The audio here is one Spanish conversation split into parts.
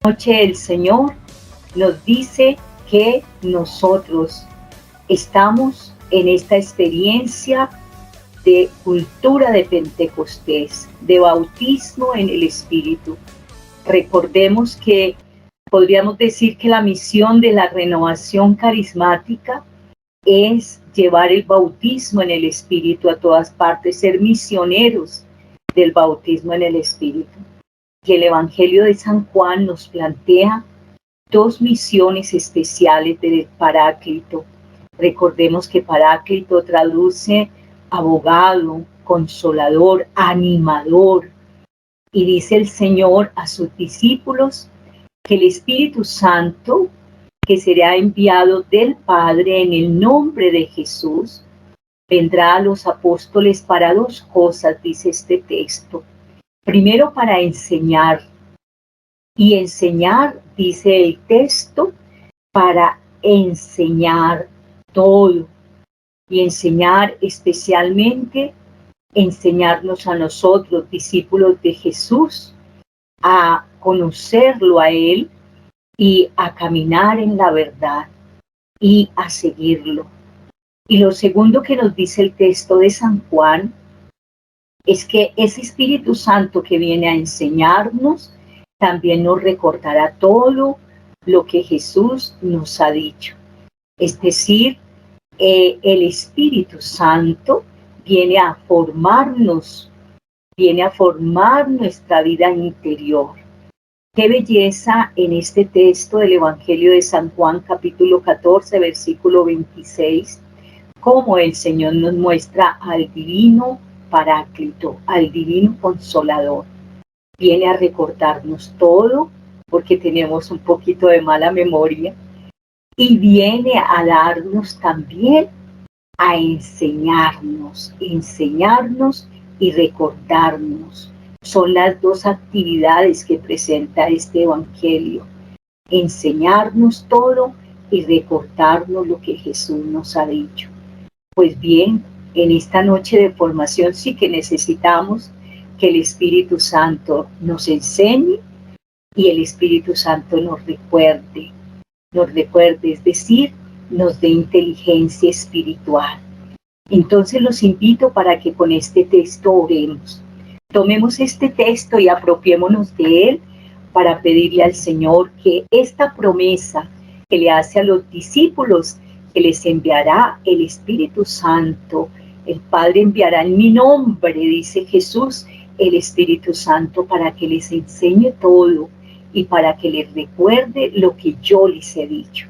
Noche el Señor nos dice que nosotros estamos en esta experiencia de cultura de Pentecostés, de bautismo en el Espíritu. Recordemos que podríamos decir que la misión de la renovación carismática es llevar el bautismo en el Espíritu a todas partes, ser misioneros del bautismo en el Espíritu. Y el Evangelio de San Juan nos plantea dos misiones especiales del Paráclito. Recordemos que Paráclito traduce abogado, consolador, animador. Y dice el Señor a sus discípulos que el Espíritu Santo, que será enviado del Padre en el nombre de Jesús, vendrá a los apóstoles para dos cosas, dice este texto. Primero, para enseñar. Y enseñar, dice el texto, para enseñar todo. Y enseñar especialmente, enseñarnos a nosotros, discípulos de Jesús, a conocerlo a Él y a caminar en la verdad y a seguirlo. Y lo segundo que nos dice el texto de San Juan es que ese Espíritu Santo que viene a enseñarnos también nos recordará todo lo que Jesús nos ha dicho. Es decir, el Espíritu Santo viene a formarnos, viene a formar nuestra vida interior. Qué belleza en este texto del Evangelio de San Juan, capítulo 14, versículo 26, cómo el Señor nos muestra al divino Paráclito, al divino Consolador. Viene a recordarnos todo, porque tenemos un poquito de mala memoria, y viene a darnos también a enseñarnos y recordarnos. Son las dos actividades que presenta este Evangelio: enseñarnos todo y recordarnos lo que Jesús nos ha dicho. Pues bien, en esta noche de formación sí que necesitamos que el Espíritu Santo nos enseñe y el Espíritu Santo nos recuerde, es decir, nos dé inteligencia espiritual. Entonces los invito para que con este texto oremos. Tomemos este texto y apropiémonos de él para pedirle al Señor que esta promesa que le hace a los discípulos, que les enviará el Espíritu Santo, el Padre enviará en mi nombre, dice Jesús, el Espíritu Santo para que les enseñe todo y para que les recuerde lo que yo les he dicho.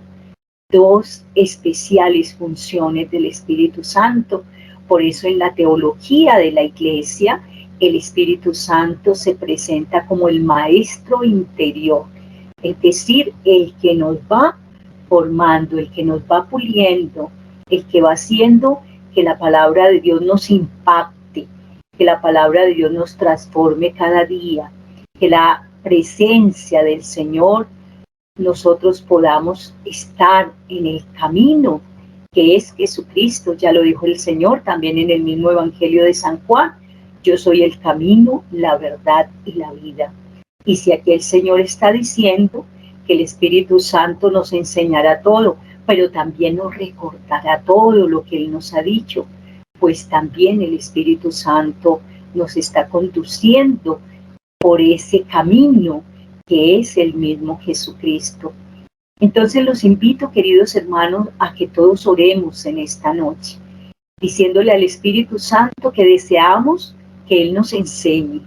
Dos especiales funciones del Espíritu Santo. Por eso en la teología de la Iglesia, el Espíritu Santo se presenta como el maestro interior, es decir, el que nos va formando, el que nos va puliendo, el que va haciendo que la palabra de Dios nos impacte, que la palabra de Dios nos transforme cada día, que la presencia del Señor nosotros podamos estar en el camino que es Jesucristo. Ya lo dijo el Señor también en el mismo Evangelio de San Juan: yo soy el camino, la verdad y la vida. Y si aquí el Señor está diciendo que el Espíritu Santo nos enseñará todo, pero también nos recordará todo lo que Él nos ha dicho, pues también el Espíritu Santo nos está conduciendo por ese camino que es el mismo Jesucristo. Entonces los invito, queridos hermanos, a que todos oremos en esta noche, diciéndole al Espíritu Santo que deseamos que Él nos enseñe,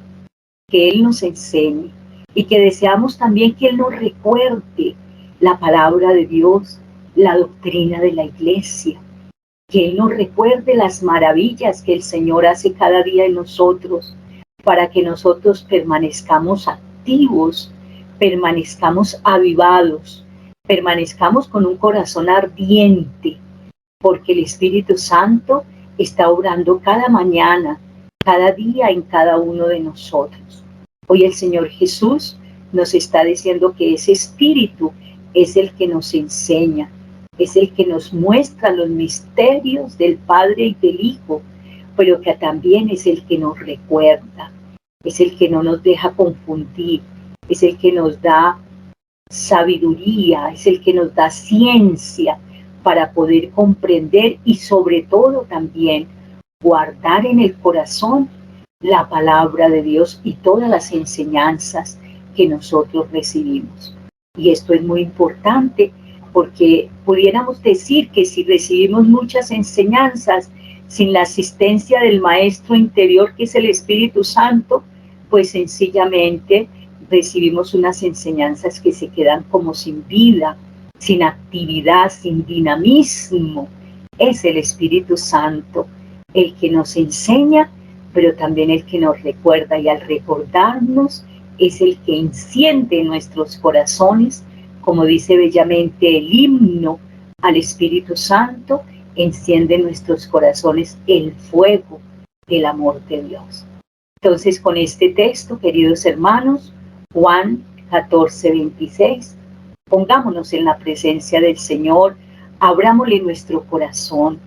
y que deseamos también que Él nos recuerde la palabra de Dios, la doctrina de la Iglesia, que Él nos recuerde las maravillas que el Señor hace cada día en nosotros, para que nosotros permanezcamos activos, permanezcamos avivados, permanezcamos con un corazón ardiente, porque el Espíritu Santo está obrando cada mañana, cada día en cada uno de nosotros. Hoy el Señor Jesús nos está diciendo que ese Espíritu es el que nos enseña, es el que nos muestra los misterios del Padre y del Hijo, pero que también es el que nos recuerda, es el que no nos deja confundir, es el que nos da sabiduría, es el que nos da ciencia para poder comprender y sobre todo también guardar en el corazón la palabra de Dios y todas las enseñanzas que nosotros recibimos. Y esto es muy importante porque pudiéramos decir que si recibimos muchas enseñanzas sin la asistencia del Maestro interior, que es el Espíritu Santo, pues sencillamente recibimos unas enseñanzas que se quedan como sin vida, sin actividad, sin dinamismo. Es el Espíritu Santo el que nos enseña, pero también el que nos recuerda, y al recordarnos es el que enciende en nuestros corazones, como dice bellamente el himno al Espíritu Santo, enciende en nuestros corazones el fuego del amor de Dios. Entonces, con este texto, queridos hermanos, Juan 14:26, pongámonos en la presencia del Señor, abrámosle nuestro corazón,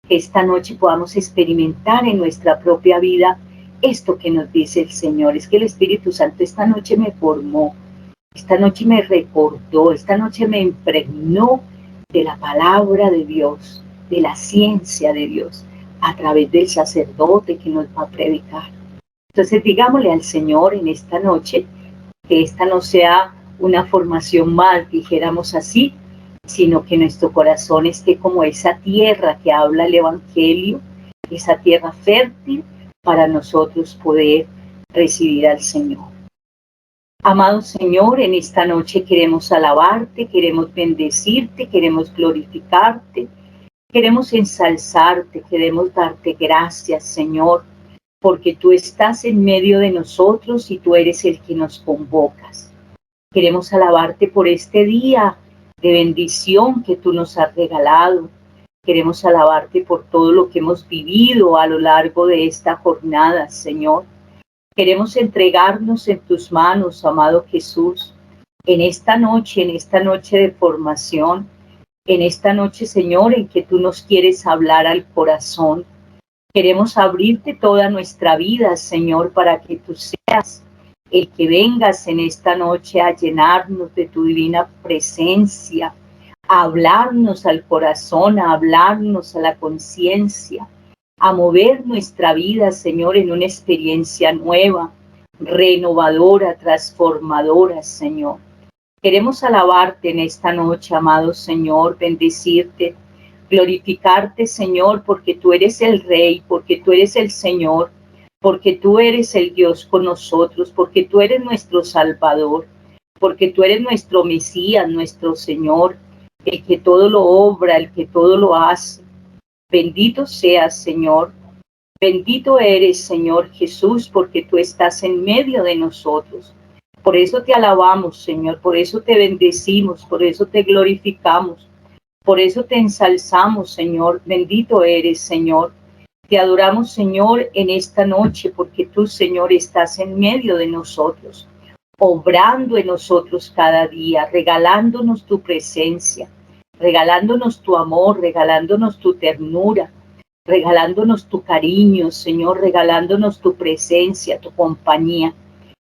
que esta noche podamos experimentar en nuestra propia vida esto que nos dice el Señor. Es que el Espíritu Santo esta noche me formó, esta noche me recordó, esta noche me impregnó de la palabra de Dios, de la ciencia de Dios, a través del sacerdote que nos va a predicar. Entonces digámosle al Señor en esta noche que esta no sea una formación más, dijéramos así, sino que nuestro corazón esté como esa tierra que habla el Evangelio, esa tierra fértil para nosotros poder recibir al Señor. Amado Señor, en esta noche queremos alabarte, queremos bendecirte, queremos glorificarte, queremos ensalzarte, queremos darte gracias, Señor, porque tú estás en medio de nosotros y tú eres el que nos convocas. Queremos alabarte por este día de bendición que tú nos has regalado. Queremos alabarte por todo lo que hemos vivido a lo largo de esta jornada, Señor. Queremos entregarnos en tus manos, amado Jesús, en esta noche de formación, en esta noche, Señor, en que tú nos quieres hablar al corazón. Queremos abrirte toda nuestra vida, Señor, para que tú seas el que vengas en esta noche a llenarnos de tu divina presencia, a hablarnos al corazón, a hablarnos a la conciencia, a mover nuestra vida, Señor, en una experiencia nueva, renovadora, transformadora, Señor. Queremos alabarte en esta noche, amado Señor, bendecirte, glorificarte, Señor, porque tú eres el Rey, porque tú eres el Señor, porque tú eres el Dios con nosotros, porque tú eres nuestro Salvador, porque tú eres nuestro Mesías, nuestro Señor, el que todo lo obra, el que todo lo hace. Bendito seas, Señor. Bendito eres, Señor Jesús, porque tú estás en medio de nosotros. Por eso te alabamos, Señor, por eso te bendecimos, por eso te glorificamos. Por eso te ensalzamos, Señor. Bendito eres, Señor. Te adoramos, Señor, en esta noche, porque tú, Señor, estás en medio de nosotros, obrando en nosotros cada día, regalándonos tu presencia, regalándonos tu amor, regalándonos tu ternura, regalándonos tu cariño, Señor, regalándonos tu presencia, tu compañía.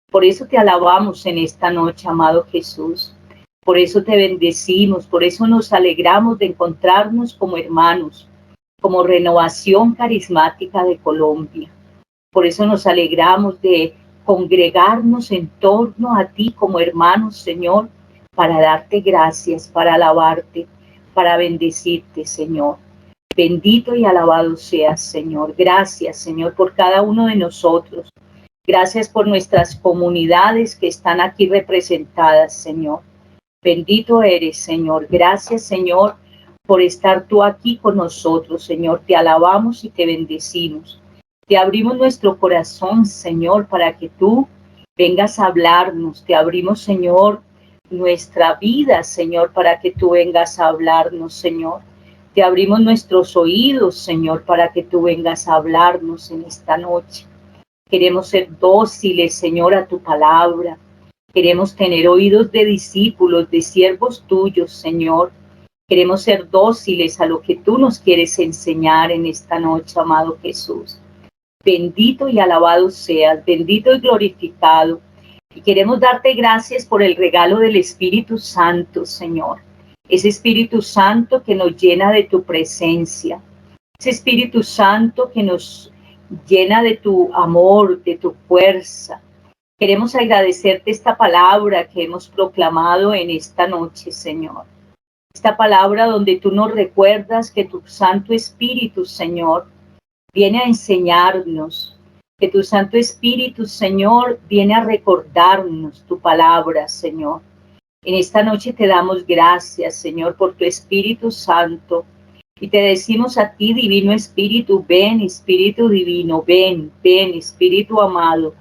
Por eso te alabamos en esta noche, amado Jesús. Por eso te bendecimos, por eso nos alegramos de encontrarnos como hermanos, como Renovación Carismática de Colombia. Por eso nos alegramos de congregarnos en torno a ti como hermanos, Señor, para darte gracias, para alabarte, para bendecirte, Señor. Bendito y alabado seas, Señor. Gracias, Señor, por cada uno de nosotros. Gracias por nuestras comunidades que están aquí representadas, Señor. Bendito eres, Señor. Gracias, Señor, por estar tú aquí con nosotros, Señor. Te alabamos y te bendecimos. Te abrimos nuestro corazón, Señor, para que tú vengas a hablarnos. Te abrimos, Señor, nuestra vida, Señor, para que tú vengas a hablarnos, Señor. Te abrimos nuestros oídos, Señor, para que tú vengas a hablarnos en esta noche. Queremos ser dóciles, Señor, a tu palabra. Queremos tener oídos de discípulos, de siervos tuyos, Señor. Queremos ser dóciles a lo que tú nos quieres enseñar en esta noche, amado Jesús. Bendito y alabado seas, bendito y glorificado. Y queremos darte gracias por el regalo del Espíritu Santo, Señor. Ese Espíritu Santo que nos llena de tu presencia. Ese Espíritu Santo que nos llena de tu amor, de tu fuerza. Queremos agradecerte esta palabra que hemos proclamado en esta noche, Señor. Esta palabra donde tú nos recuerdas que tu Santo Espíritu, Señor, viene a enseñarnos, que tu Santo Espíritu, Señor, viene a recordarnos tu palabra, Señor. En esta noche te damos gracias, Señor, por tu Espíritu Santo. Y te decimos a ti, Divino Espíritu, ven, Espíritu Divino, ven, ven, Espíritu amado.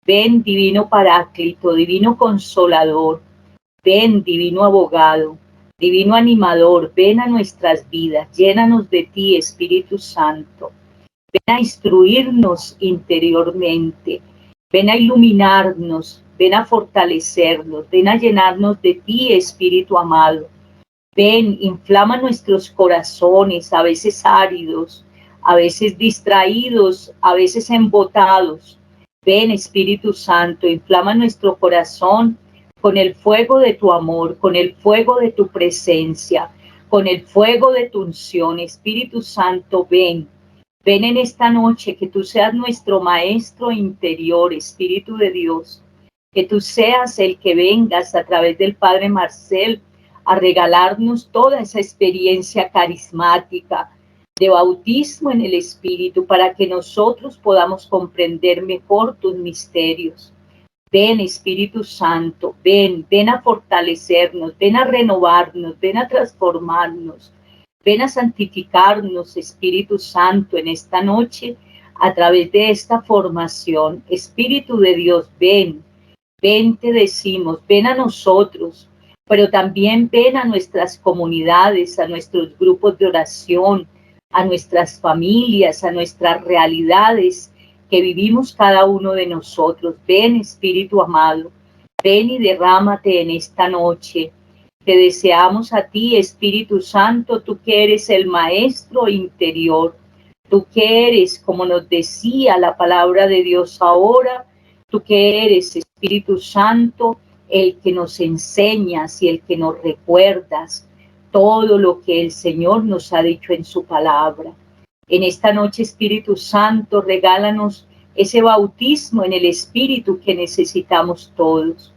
Ven, Divino Paráclito, Divino Consolador. Ven, Divino Abogado, Divino Animador, ven a nuestras vidas. Llénanos de ti, Espíritu Santo. Ven a instruirnos interiormente, ven a iluminarnos, ven a fortalecernos, ven a llenarnos de ti, Espíritu amado. Ven, inflama nuestros corazones, a veces áridos, a veces distraídos, a veces embotados. Ven, Espíritu Santo, inflama nuestro corazón con el fuego de tu amor, con el fuego de tu presencia, con el fuego de tu unción. Espíritu Santo, ven. Ven en esta noche, que tú seas nuestro maestro interior, Espíritu de Dios. Que tú seas el que vengas a través del Padre Marcel a regalarnos toda esa experiencia carismática de bautismo en el Espíritu para que nosotros podamos comprender mejor tus misterios. Ven, Espíritu Santo, ven, ven a fortalecernos, ven a renovarnos, ven a transformarnos. Ven a santificarnos, Espíritu Santo, en esta noche a través de esta formación. Espíritu de Dios, ven, ven, te decimos, ven a nosotros, pero también ven a nuestras comunidades, a nuestros grupos de oración, a nuestras familias, a nuestras realidades que vivimos cada uno de nosotros. Ven, Espíritu amado, ven y derrámate en esta noche. Te deseamos a ti, Espíritu Santo, tú que eres el maestro interior, tú que eres, como nos decía la palabra de Dios ahora, tú que eres, Espíritu Santo, el que nos enseñas y el que nos recuerdas todo lo que el Señor nos ha dicho en su palabra. En esta noche, Espíritu Santo, regálanos ese bautismo en el Espíritu que necesitamos todos.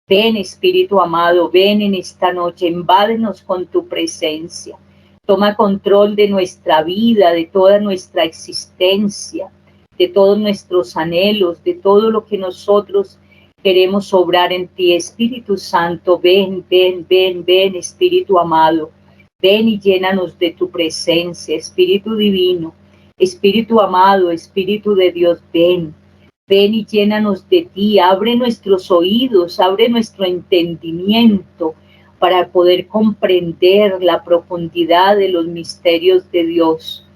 Ven, Espíritu amado, ven en esta noche, invádenos con tu presencia. Toma control de nuestra vida, de toda nuestra existencia, de todos nuestros anhelos, de todo lo que nosotros queremos obrar en ti. Espíritu Santo, ven, ven, ven, ven, Espíritu amado. Ven y llénanos de tu presencia, Espíritu divino, Espíritu amado, Espíritu de Dios, ven. Ven y llénanos de ti, abre nuestros oídos, abre nuestro entendimiento para poder comprender la profundidad de los misterios de Dios.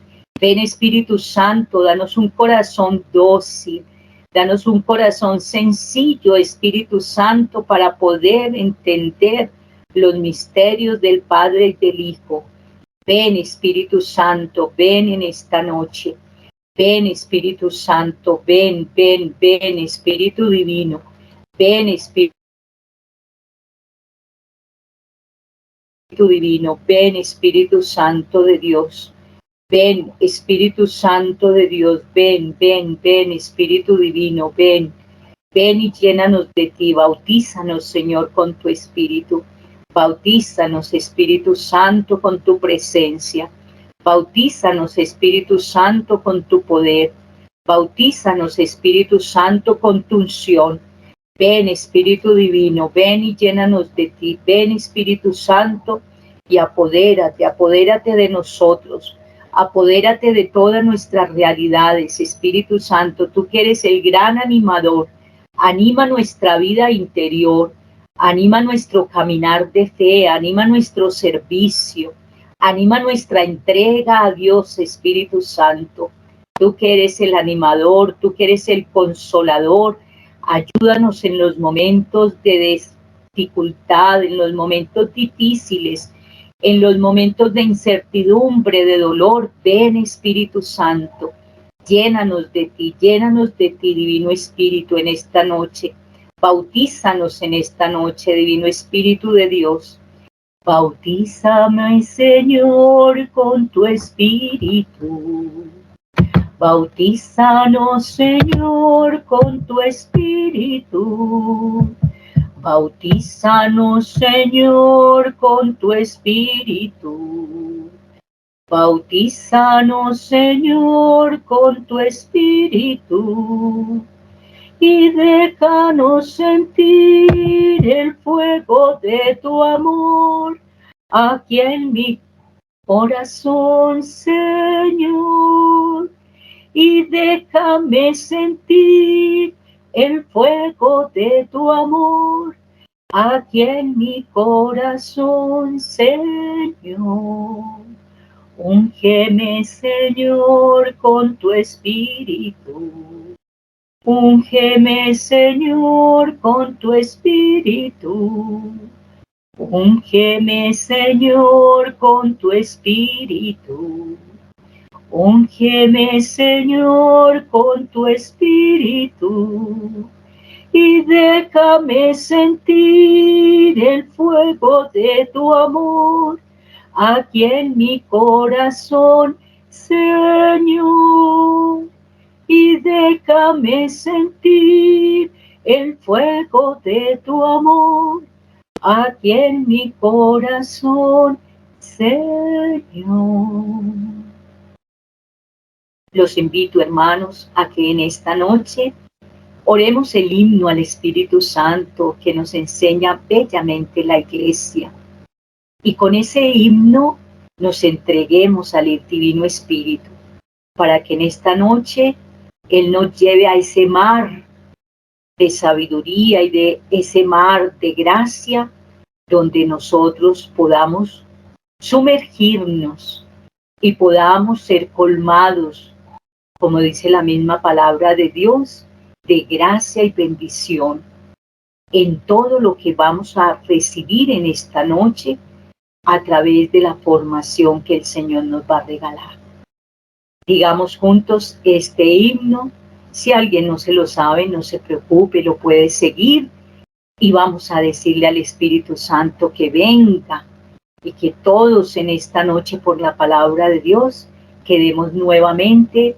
Ven, Espíritu Santo, danos un corazón dócil, danos un corazón sencillo, Espíritu Santo, para poder entender los misterios del Padre y del Hijo. Ven, Espíritu Santo, ven en esta noche. Ven, Espíritu Santo, ven, ven, ven, Espíritu Divino. Ven, Espíritu Divino. Ven, Espíritu Santo de Dios. Ven, Espíritu Santo de Dios. Ven, ven, ven, Espíritu Divino. Ven, ven y llénanos de ti. Bautízanos, Señor, con tu Espíritu. Bautízanos, Espíritu Santo, con tu presencia. Bautízanos, Espíritu Santo, con tu poder. Bautízanos, Espíritu Santo, con tu unción. Ven, Espíritu Divino, ven y llénanos de ti. Ven, Espíritu Santo, y apodérate, apodérate de nosotros. Apodérate de todas nuestras realidades, Espíritu Santo. Tú que eres el gran animador. Anima nuestra vida interior. Anima nuestro caminar de fe. Anima nuestro servicio. Anima nuestra entrega a Dios, Espíritu Santo. Tú que eres el animador, tú que eres el consolador, ayúdanos en los momentos de dificultad, en los momentos difíciles, en los momentos de incertidumbre, de dolor. Ven, Espíritu Santo, llénanos de ti, Divino Espíritu, en esta noche. Bautízanos en esta noche, Divino Espíritu de Dios. Bautízame, Señor, con tu Espíritu. Bautízanos, Señor, con tu Espíritu. Bautízanos, Señor, con tu Espíritu. Bautízanos, Señor, con tu Espíritu. Y déjanos sentir el fuego de tu amor aquí en mi corazón, Señor. Y déjame sentir el fuego de tu amor aquí en mi corazón, Señor. Úngeme, Señor, con tu Espíritu. Úngeme, Señor, con tu Espíritu. Úngeme, Señor, con tu Espíritu. Úngeme, Señor, con tu Espíritu. Y déjame sentir el fuego de tu amor aquí en mi corazón, Señor. Y déjame sentir el fuego de tu amor aquí en mi corazón, Señor. Los invito, hermanos, a que en esta noche oremos el himno al Espíritu Santo que nos enseña bellamente la Iglesia. Y con ese himno nos entreguemos al Divino Espíritu, para que en esta noche Él nos lleve a ese mar de sabiduría y de ese mar de gracia, donde nosotros podamos sumergirnos y podamos ser colmados, como dice la misma palabra de Dios, de gracia y bendición en todo lo que vamos a recibir en esta noche a través de la formación que el Señor nos va a regalar. Digamos juntos este himno. Si alguien no se lo sabe, no se preocupe, lo puede seguir, y vamos a decirle al Espíritu Santo que venga y que todos en esta noche, por la palabra de Dios, quedemos nuevamente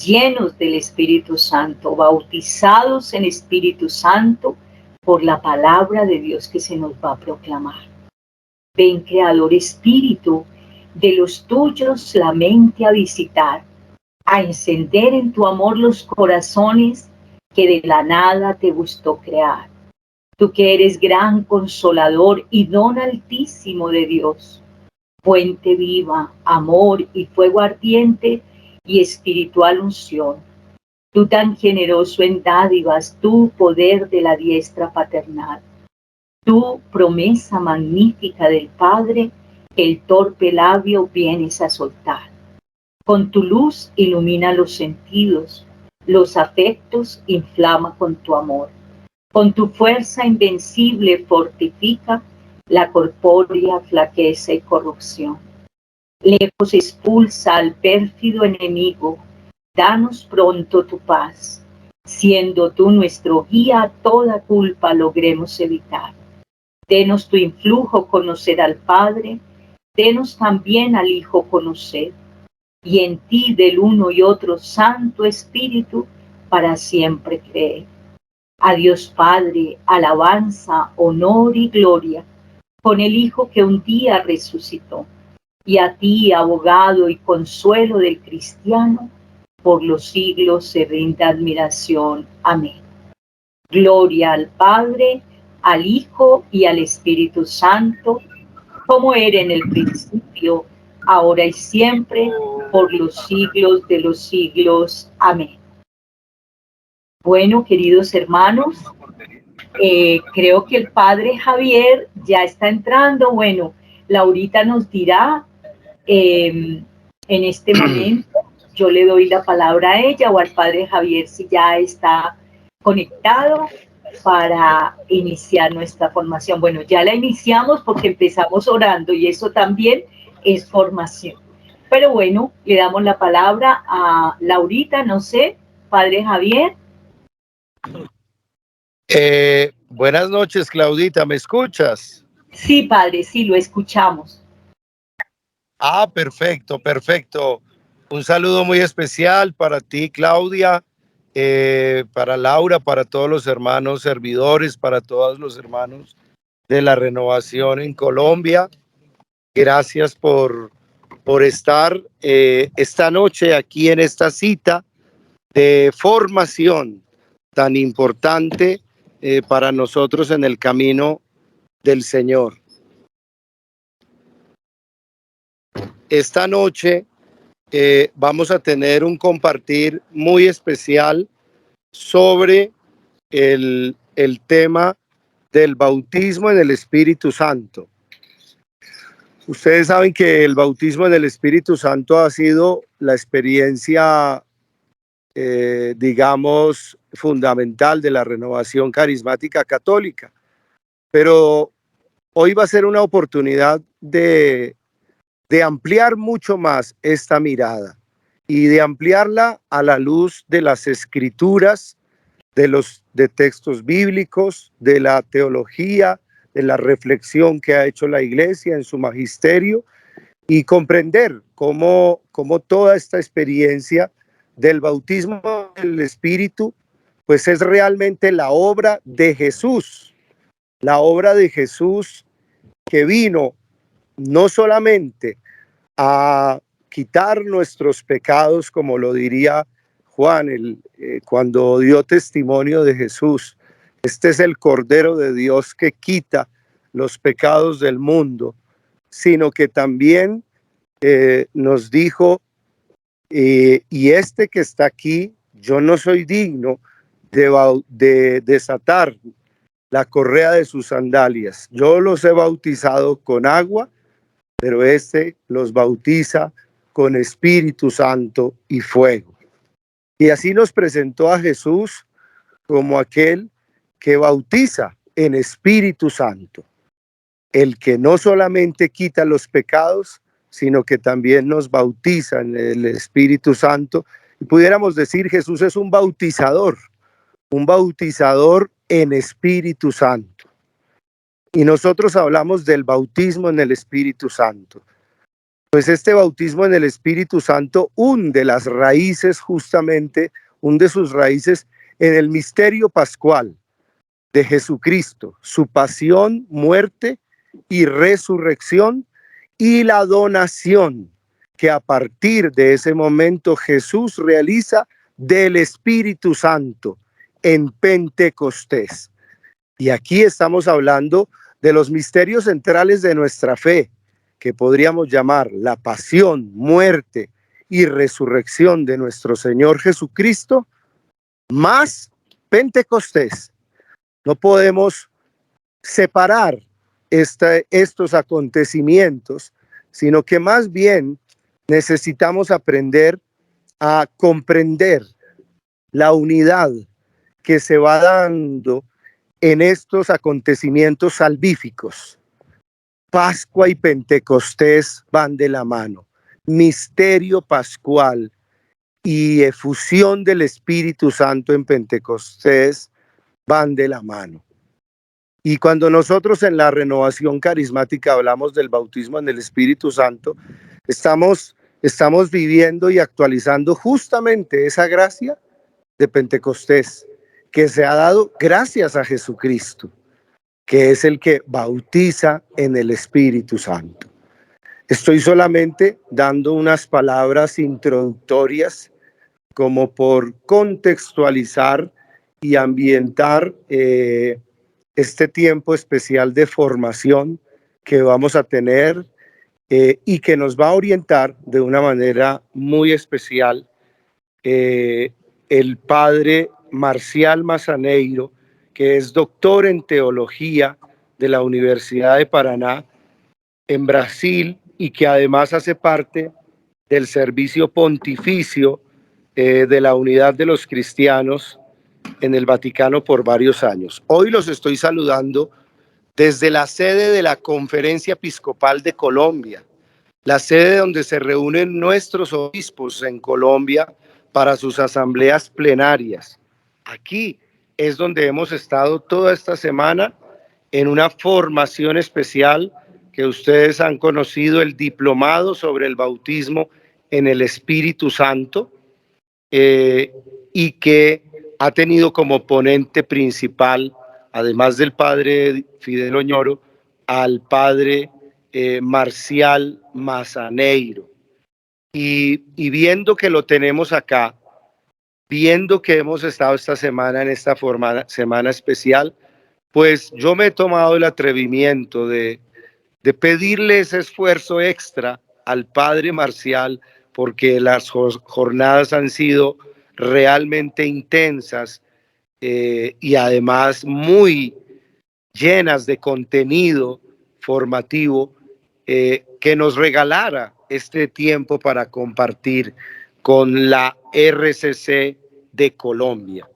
llenos del Espíritu Santo, bautizados en Espíritu Santo por la palabra de Dios que se nos va a proclamar. Ven, Creador Espíritu, de los tuyos la mente a visitar, a encender en tu amor los corazones que de la nada te gustó crear. Tú que eres gran consolador y don altísimo de Dios, fuente viva, amor y fuego ardiente y espiritual unción. Tú tan generoso en dádivas, tú poder de la diestra paternal. Tú promesa magnífica del Padre, que el torpe labio vienes a soltar. Con tu luz ilumina los sentidos, los afectos inflama con tu amor. Con tu fuerza invencible fortifica la corpórea flaqueza y corrupción. Lejos expulsa al pérfido enemigo, danos pronto tu paz. Siendo tú nuestro guía, toda culpa logremos evitar. Denos tu influjo conocer al Padre, denos también al Hijo conocer, y en ti del uno y otro Santo Espíritu para siempre creer. A Dios Padre, alabanza, honor y gloria, con el Hijo que un día resucitó, y a ti, abogado y consuelo del cristiano, por los siglos se rinda admiración. Amén. Gloria al Padre, al Hijo y al Espíritu Santo, como era en el principio, ahora y siempre, por los siglos de los siglos. Amén. Bueno, queridos hermanos, creo que el Padre Javier ya está entrando. Bueno, Laurita nos dirá en este momento. Yo le doy la palabra a ella o al Padre Javier si ya está conectado para iniciar nuestra formación. Bueno, ya la iniciamos porque empezamos orando y eso también es formación. Pero bueno, le damos la palabra a Laurita, no sé, Padre Javier. Buenas noches, Claudita, ¿me escuchas? Sí, padre, sí, lo escuchamos. Ah, perfecto, perfecto. Un saludo muy especial para ti, Claudia, para Laura, para todos los hermanos servidores, para todos los hermanos de la renovación en Colombia. Gracias por estar esta noche aquí en esta cita de formación tan importante para nosotros en el camino del Señor. Esta noche vamos a tener un compartir muy especial sobre el tema del bautismo en el Espíritu Santo. Ustedes saben que el bautismo en el Espíritu Santo ha sido la experiencia, digamos, fundamental de la renovación carismática católica. Pero hoy va a ser una oportunidad de ampliar mucho más esta mirada y de ampliarla a la luz de las escrituras, de textos bíblicos, de la teología, de la reflexión que ha hecho la Iglesia en su magisterio, y comprender cómo toda esta experiencia del bautismo del Espíritu pues es realmente la obra de Jesús, que vino no solamente a quitar nuestros pecados, como lo diría Juan cuando dio testimonio de Jesús. Este es el Cordero de Dios que quita los pecados del mundo, sino que también nos dijo, y este que está aquí, yo no soy digno de desatar la correa de sus sandalias. Yo los he bautizado con agua, pero este los bautiza con Espíritu Santo y fuego. Y así nos presentó a Jesús como aquel que bautiza en Espíritu Santo, el que no solamente quita los pecados, sino que también nos bautiza en el Espíritu Santo. Y pudiéramos decir, Jesús es un bautizador en Espíritu Santo. Y nosotros hablamos del bautismo en el Espíritu Santo. Pues este bautismo en el Espíritu Santo hunde las raíces, justamente, hunde sus raíces en el misterio pascual de Jesucristo, su pasión, muerte y resurrección, y la donación que a partir de ese momento Jesús realiza del Espíritu Santo en Pentecostés. Y aquí estamos hablando de los misterios centrales de nuestra fe, que podríamos llamar la pasión, muerte y resurrección de nuestro Señor Jesucristo, más Pentecostés. No podemos separar estos acontecimientos, sino que más bien necesitamos aprender a comprender la unidad que se va dando en estos acontecimientos salvíficos. Pascua y Pentecostés van de la mano. Misterio pascual y efusión del Espíritu Santo en Pentecostés van de la mano. Y cuando nosotros en la renovación carismática hablamos del bautismo en el Espíritu Santo, estamos viviendo y actualizando justamente esa gracia de Pentecostés que se ha dado gracias a Jesucristo, que es el que bautiza en el Espíritu Santo. Estoy solamente dando unas palabras introductorias como por contextualizar y ambientar este tiempo especial de formación que vamos a tener y que nos va a orientar de una manera muy especial el padre Marcial Massaneiro, que es doctor en teología de la Universidad de Paraná en Brasil y que además hace parte del servicio pontificio de la Unidad de los Cristianos en el Vaticano por varios años. Hoy los estoy saludando desde la sede de la Conferencia Episcopal de Colombia, la sede donde se reúnen nuestros obispos en Colombia para sus asambleas plenarias. Aquí es donde hemos estado toda esta semana en una formación especial que ustedes han conocido, el diplomado sobre el bautismo en el Espíritu Santo, y que ha tenido como ponente principal, además del padre Fidel Oñoro, al padre Marcial Mazaneiro. Y viendo que lo tenemos acá, viendo que hemos estado esta semana en esta semana especial, pues yo me he tomado el atrevimiento de pedirle ese esfuerzo extra al padre Marcial, porque las jornadas han sido realmente intensas, y además muy llenas de contenido formativo, que nos regalara este tiempo para compartir con la RCC de Colombia.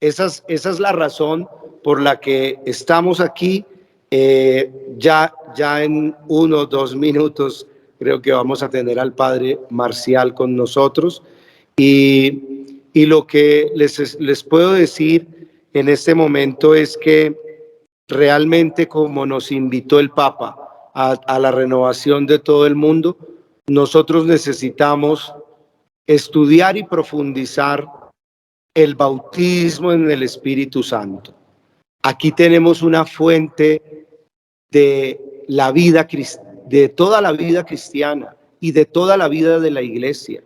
Esa es la razón por la que estamos aquí. Ya en 1 o 2 minutos creo que vamos a tener al padre Marcial con nosotros, y lo que les puedo decir en este momento es que realmente, como nos invitó el Papa a la renovación de todo el mundo, nosotros necesitamos estudiar y profundizar el bautismo en el Espíritu Santo. Aquí tenemos una fuente de la vida, de toda la vida cristiana y de toda la vida de la iglesia.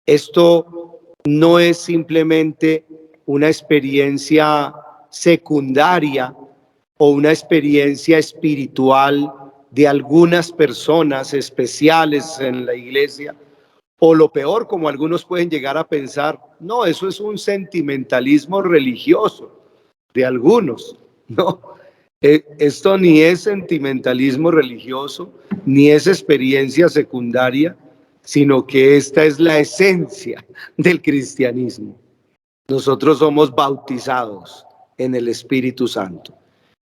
Esto no es simplemente una experiencia secundaria o una experiencia espiritual de algunas personas especiales en la iglesia, o lo peor, como algunos pueden llegar a pensar, no, eso es un sentimentalismo religioso de algunos. No, esto ni es sentimentalismo religioso, ni es experiencia secundaria, sino que esta es la esencia del cristianismo. Nosotros somos bautizados en el Espíritu Santo.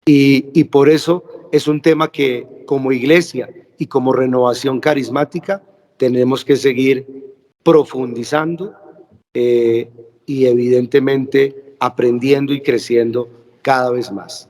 Y por eso es un tema que como iglesia y como renovación carismática tenemos que seguir profundizando, y evidentemente aprendiendo y creciendo cada vez más.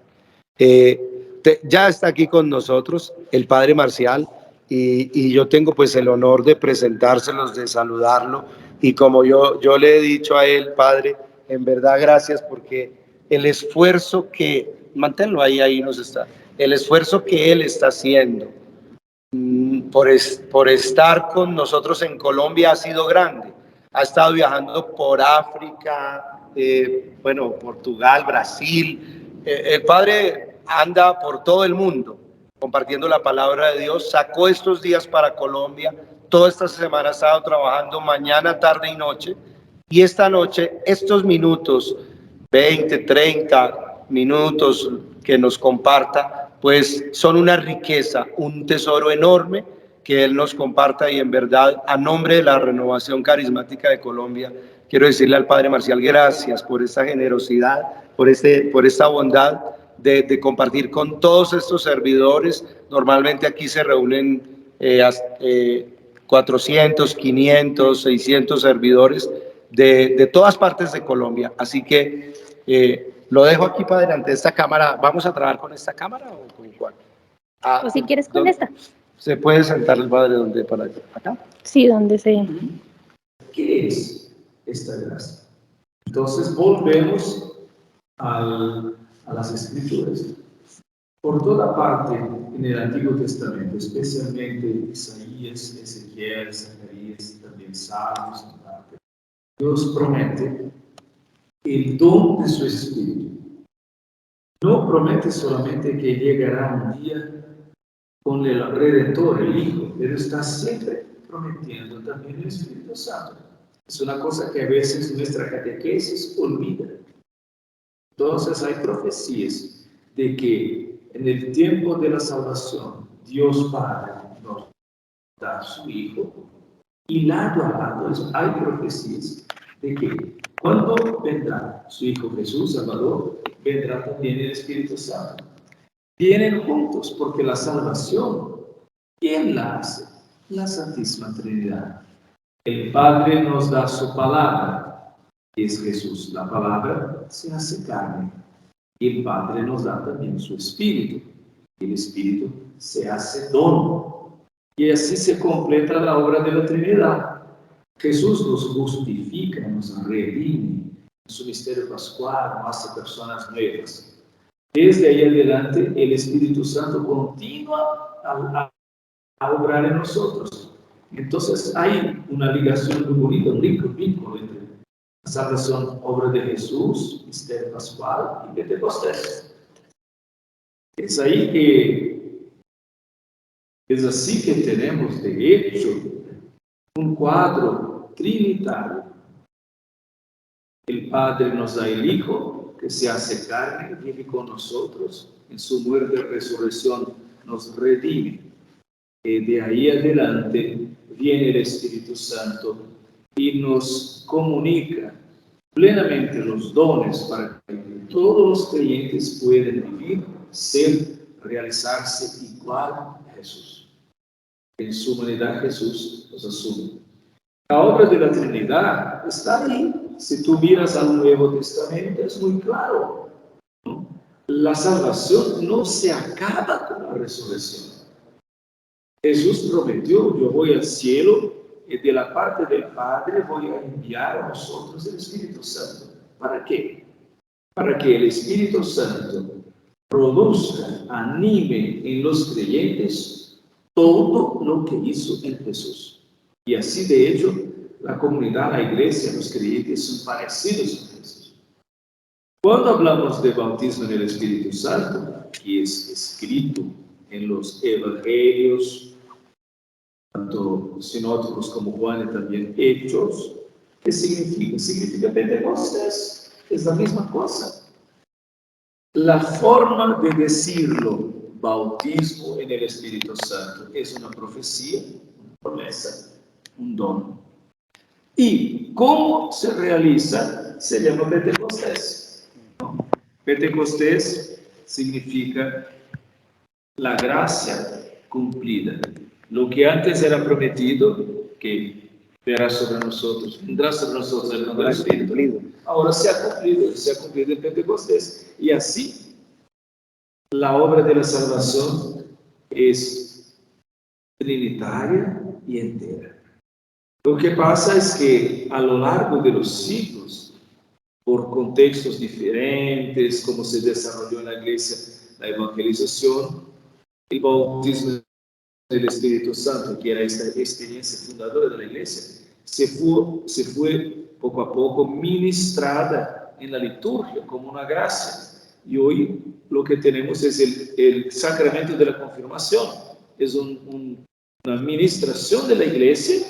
Ya está aquí con nosotros el padre Marcial, y yo tengo pues el honor de presentárselos, de saludarlo, y como yo le he dicho a él, padre, en verdad gracias, porque el esfuerzo que, manténlo ahí nos está, el esfuerzo que él está haciendo por estar con nosotros en Colombia ha sido grande. Ha estado viajando por África, Portugal, Brasil. El padre anda por todo el mundo compartiendo la palabra de Dios. Sacó estos días para Colombia. Toda esta semana ha estado trabajando mañana, tarde y noche. Y esta noche, estos minutos, 20, 30 minutos que nos comparta, pues son una riqueza, un tesoro enorme que él nos comparta. Y en verdad, a nombre de la Renovación Carismática de Colombia, quiero decirle al padre Marcial, gracias por esta generosidad, por esta bondad de compartir con todos estos servidores. Normalmente aquí se reúnen 400, 500, 600 servidores de todas partes de Colombia. Así que lo dejo aquí para delante de esta cámara. ¿Vamos a trabajar con esta cámara o con cuál? O si quieres con esta. ¿Se puede sentar el padre donde para acá? Sí, donde sea. ¿Qué es esta gracia? Entonces volvemos a las Escrituras. Por toda parte en el Antiguo Testamento, especialmente Isaías, Ezequiel, Zacarías, también Salmos, Dios promete el don de su Espíritu. No promete solamente que llegará un día con el Redentor, el Hijo, pero está siempre prometiendo también el Espíritu Santo. Es una cosa que a veces nuestra catequesis olvida. Entonces hay profecías de que en el tiempo de la salvación Dios Padre nos da a su Hijo, y lado a lado hay profecías de que cuando vendrá su Hijo Jesús Salvador, vendrá también el Espíritu Santo. Vienen juntos porque la salvación, ¿quién la hace? La Santísima Trinidad. El Padre nos da su palabra, es Jesús. La palabra se hace carne. Y el Padre nos da también su Espíritu. El Espíritu se hace don. Y así se completa la obra de la Trinidad. Jesús nos justifica, nos redime. En su misterio pascual nos hace personas nuevas. Desde ahí adelante, el Espíritu Santo continúa a obrar en nosotros. Entonces hay una ligación muy bonita, un vínculo entre la salvación, obra de Jesús, misterio pascual y Pentecostés. Es así que tenemos, de hecho, un cuadro trinitario. El Padre nos da el Hijo, que se hace carne, vive con nosotros, en su muerte y resurrección nos redime. De ahí adelante viene el Espíritu Santo y nos comunica plenamente los dones para que todos los creyentes puedan vivir, ser, realizarse igual a Jesús. En su humanidad Jesús los asume. La obra de la Trinidad está ahí. Si tú miras al Nuevo Testamento es muy claro, ¿no? La salvación no se acaba con la resurrección. Jesús prometió, yo voy al cielo y de la parte del Padre voy a enviar a vosotros el Espíritu Santo. ¿Para qué? Para que el Espíritu Santo produzca, anime en los creyentes todo lo que hizo en Jesús. Y así, de hecho, la comunidad, la iglesia, los creyentes son parecidos a Jesús. Cuando hablamos de bautismo en el Espíritu Santo, que es escrito en los evangelios, tanto sinópticos como Juan y también Hechos, ¿qué significa? Significa Pentecostés, es la misma cosa. La forma de decirlo, bautismo en el Espíritu Santo, es una profecía, una promesa, un don. ¿Y cómo se realiza? Se llama Pentecostés. Pentecostés significa la gracia cumplida. Lo que antes era prometido, que vendrá sobre nosotros el don del Espíritu, ahora se ha cumplido en Pentecostés. Y así, la obra de la salvación es trinitaria y entera. Lo que pasa es que a lo largo de los siglos, por contextos diferentes, como se desarrolló en la iglesia la evangelización, el bautismo del Espíritu Santo, que era esta experiencia fundadora de la iglesia, se fue poco a poco ministrada en la liturgia como una gracia. Y hoy lo que tenemos es el sacramento de la confirmación. Es una administración de la iglesia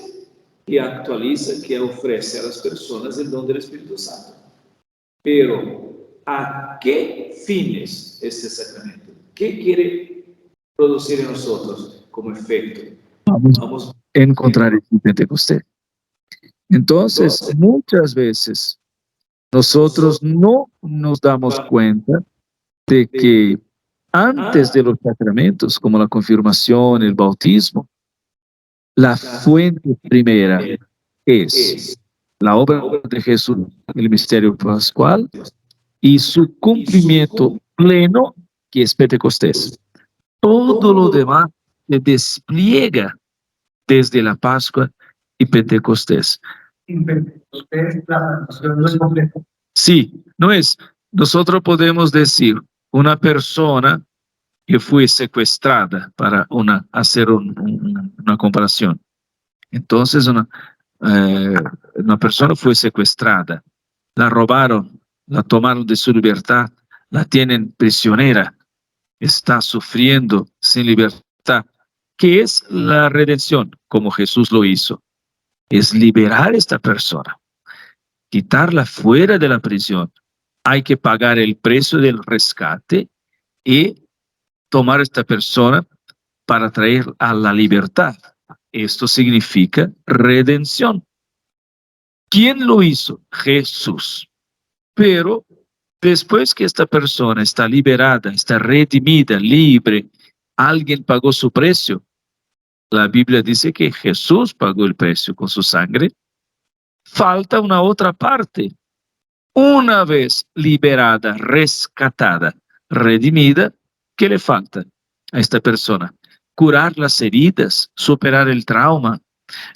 que actualiza, que ofrece a las personas el don del Espíritu Santo. Pero, ¿a qué fines este sacramento? ¿Qué quiere producir en nosotros como efecto? Vamos a encontrar el Pentecostés. Entonces, muchas veces nosotros no nos damos cuenta de que antes de los sacramentos, como la confirmación, el bautismo, la fuente primera es la obra de Jesús, el misterio pascual, y su cumplimiento pleno, que es Pentecostés. Todo lo demás se despliega desde la Pascua y Pentecostés. En Pentecostés la salvación no es completa. Sí, no es. Nosotros podemos decir, una persona que fue secuestrada, para hacer una comparación. Entonces, una persona fue secuestrada, la robaron, la tomaron de su libertad, la tienen prisionera, está sufriendo sin libertad. ¿Qué es la redención? Como Jesús lo hizo. Es liberar a esta persona, quitarla fuera de la prisión. Hay que pagar el precio del rescate y tomar a esta persona para traer a la libertad. Esto significa redención. ¿Quién lo hizo? Jesús. Pero después que esta persona está liberada, está redimida, libre, alguien pagó su precio. La Biblia dice que Jesús pagó el precio con su sangre. Falta una otra parte, una vez liberada, rescatada, redimida, ¿qué le falta a esta persona? Curar las heridas, superar el trauma,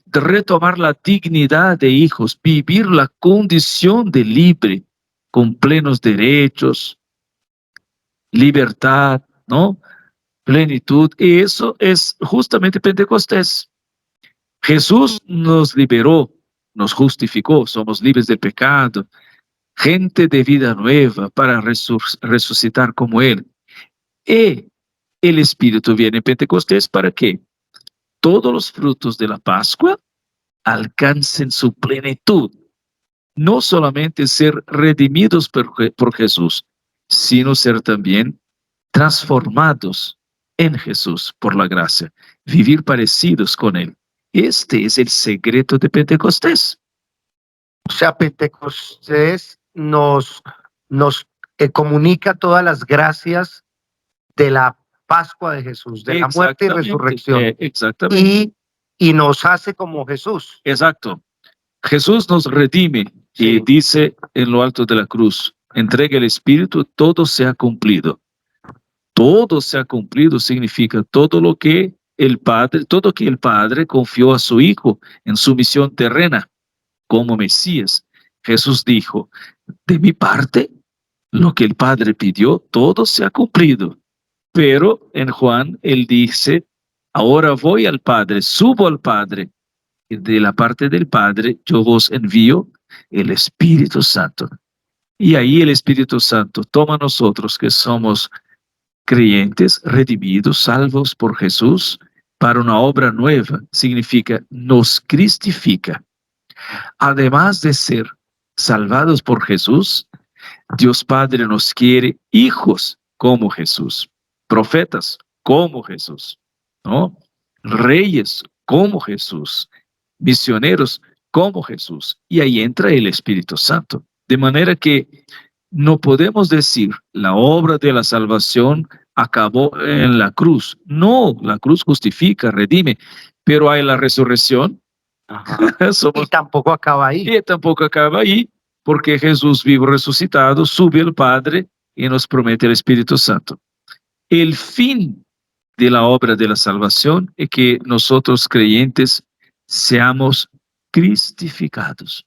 retomar la dignidad de hijos, vivir la condición de libre, con plenos derechos, libertad, ¿no? Plenitud. Y eso es justamente Pentecostés. Jesús nos liberó, nos justificó, somos libres del pecado, gente de vida nueva para resucitar como Él. Y el Espíritu viene en Pentecostés para que todos los frutos de la Pascua alcancen su plenitud. No solamente ser redimidos por Jesús, sino ser también transformados en Jesús por la gracia, vivir parecidos con Él. Este es el secreto de Pentecostés. O sea, Pentecostés nos comunica todas las gracias de la Pascua de Jesús, de la muerte y resurrección. Exactamente. Y nos hace como Jesús. Exacto. Jesús nos redime y dice en lo alto de la cruz, entrega el Espíritu, todo se ha cumplido. Todo se ha cumplido significa todo lo que el Padre confió a su Hijo en su misión terrena como Mesías. Jesús dijo, de mi parte, lo que el Padre pidió, todo se ha cumplido. Pero en Juan, él dice, ahora voy al Padre, subo al Padre, y de la parte del Padre yo vos envío el Espíritu Santo. Y ahí el Espíritu Santo toma a nosotros que somos creyentes, redimidos, salvos por Jesús, para una obra nueva. Significa, nos cristifica. Además de ser salvados por Jesús, Dios Padre nos quiere hijos como Jesús, profetas como Jesús, ¿no? Reyes como Jesús, misioneros como Jesús. Y ahí entra el Espíritu Santo. De manera que no podemos decir la obra de la salvación acabó en la cruz. No, la cruz justifica, redime, pero hay la resurrección. Y tampoco acaba ahí. Y tampoco acaba ahí, porque Jesús vivo resucitado, sube al Padre y nos promete el Espíritu Santo. El fin de la obra de la salvación es que nosotros creyentes seamos cristificados.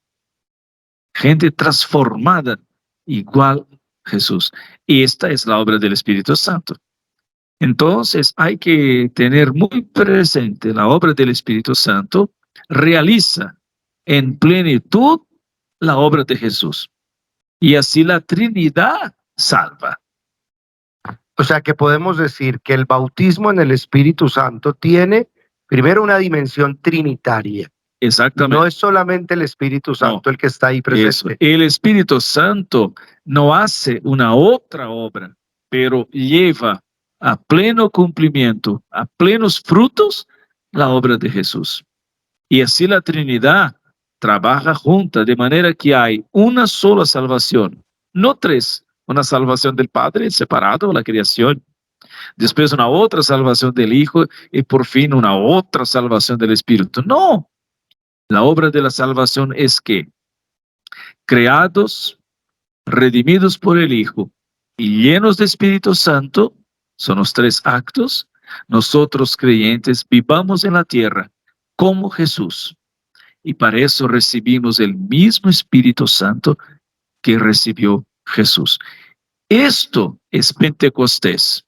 Gente transformada igual a Jesús. Y esta es la obra del Espíritu Santo. Entonces hay que tener muy presente la obra del Espíritu Santo realiza en plenitud la obra de Jesús. Y así la Trinidad salva. O sea que podemos decir que el bautismo en el Espíritu Santo tiene primero una dimensión trinitaria. Exactamente. No es solamente el Espíritu Santo el que está ahí presente. Eso. El Espíritu Santo no hace una otra obra, pero lleva a pleno cumplimiento, a plenos frutos, la obra de Jesús. Y así la Trinidad trabaja junta, de manera que hay una sola salvación, no tres. Una salvación del Padre separado, la creación. Después una otra salvación del Hijo y por fin una otra salvación del Espíritu. No. La obra de la salvación es que creados, redimidos por el Hijo y llenos de Espíritu Santo, son los tres actos, nosotros creyentes vivamos en la tierra como Jesús. Y para eso recibimos el mismo Espíritu Santo que recibió Jesús. Esto es Pentecostés.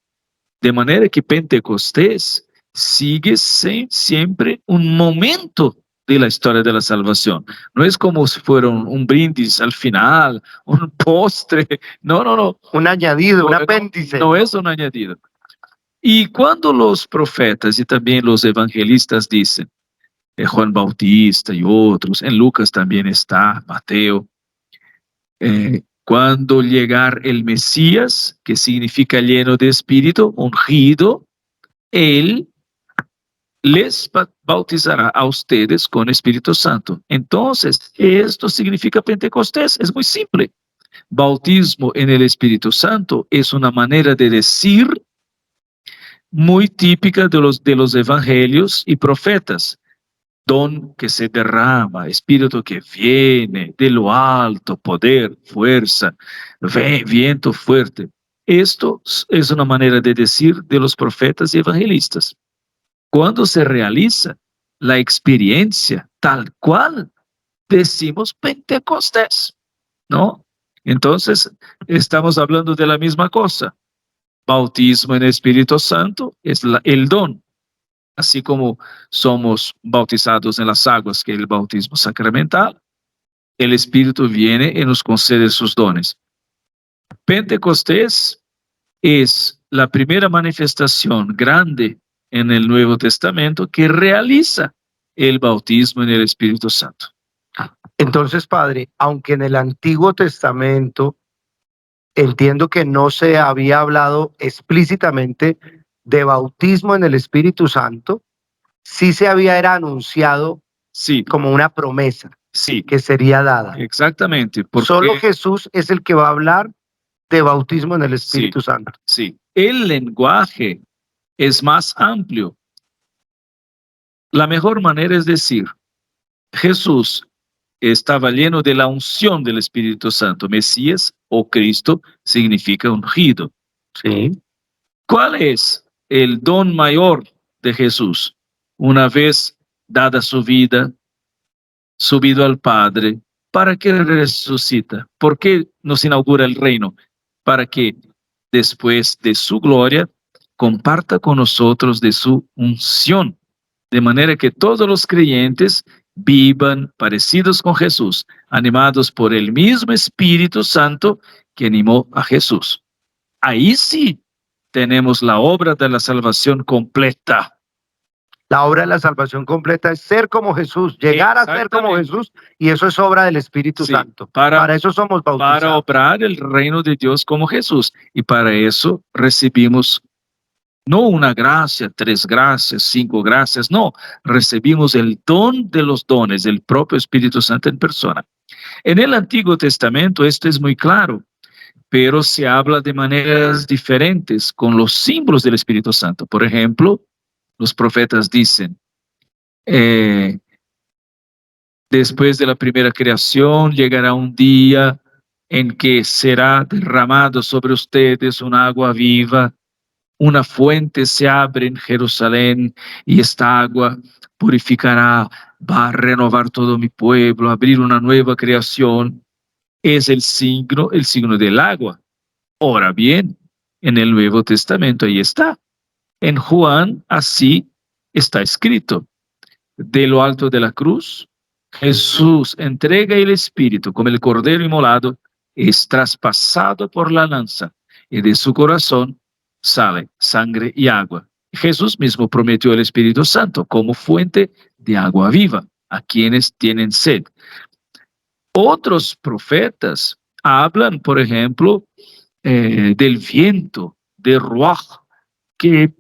De manera que Pentecostés sigue siempre un momento de la historia de la salvación. No es como si fuera un brindis al final, un postre. No, no, no. Un añadido, un apéndice. No es un añadido. Y cuando los profetas y también los evangelistas dicen, Juan Bautista y otros, en Lucas también está, Mateo, cuando llegar el Mesías, que significa lleno de espíritu, ungido, él les bautizará a ustedes con Espíritu Santo. Entonces, esto significa Pentecostés, es muy simple. Bautismo en el Espíritu Santo es una manera de decir muy típica de los evangelios y profetas. don que se derrama, espíritu que viene de lo alto, poder, fuerza, viento fuerte. Esto es una manera de decir de los profetas y evangelistas. Cuando se realiza la experiencia tal cual, decimos Pentecostés, ¿no? Entonces, estamos hablando de la misma cosa. Bautismo en el Espíritu Santo es el don. Así como somos bautizados en las aguas, que es el bautismo sacramental, el Espíritu viene y nos concede sus dones. Pentecostés es la primera manifestación grande en el Nuevo Testamento que realiza el bautismo en el Espíritu Santo. Entonces, Padre, aunque en el Antiguo Testamento entiendo que no se había hablado explícitamente de bautismo en el Espíritu Santo, sí se había era anunciado Sí, como una promesa sí, que sería dada. exactamente. Porque, Solo Jesús es el que va a hablar de bautismo en el sí, Espíritu Santo. sí, el lenguaje es más amplio. La mejor manera es decir, Jesús estaba lleno de la unción del Espíritu Santo. Mesías o Cristo significa ungido. Sí. ¿Cuál es el don mayor de Jesús? Una vez dada su vida, subido al Padre, ¿para qué resucita? ¿Por qué nos inaugura el reino? Para que después de su gloria comparta con nosotros de su unción, de manera que todos los creyentes vivan parecidos con Jesús, animados por el mismo Espíritu Santo que animó a Jesús. Ahí sí tenemos la obra de la salvación completa. La obra de la salvación completa es ser como Jesús, llegar a ser como Jesús, y eso es obra del Espíritu Sí, Santo. para Para eso somos bautizados. Para obrar el reino de Dios como Jesús. Y para eso recibimos no una gracia, 3 gracias, 5 gracias, no, recibimos el don de los dones, el propio Espíritu Santo en persona. En el Antiguo Testamento esto es muy claro, pero se habla de maneras diferentes con los símbolos del Espíritu Santo. Por ejemplo, los profetas dicen, después de la primera creación llegará un día en que será derramado sobre ustedes un agua viva, una fuente se abre en Jerusalén y esta agua purificará, va a renovar todo mi pueblo, abrir una nueva creación. Es el signo del agua. Ahora bien, en el Nuevo Testamento ahí está. En Juan así está escrito. De lo alto de la cruz, Jesús entrega el Espíritu como el Cordero inmolado, es traspasado por la lanza y de su corazón sale sangre y agua. Jesús mismo prometió el Espíritu Santo como fuente de agua viva a quienes tienen sed. Otros profetas hablan, por ejemplo, del viento, de Ruach, que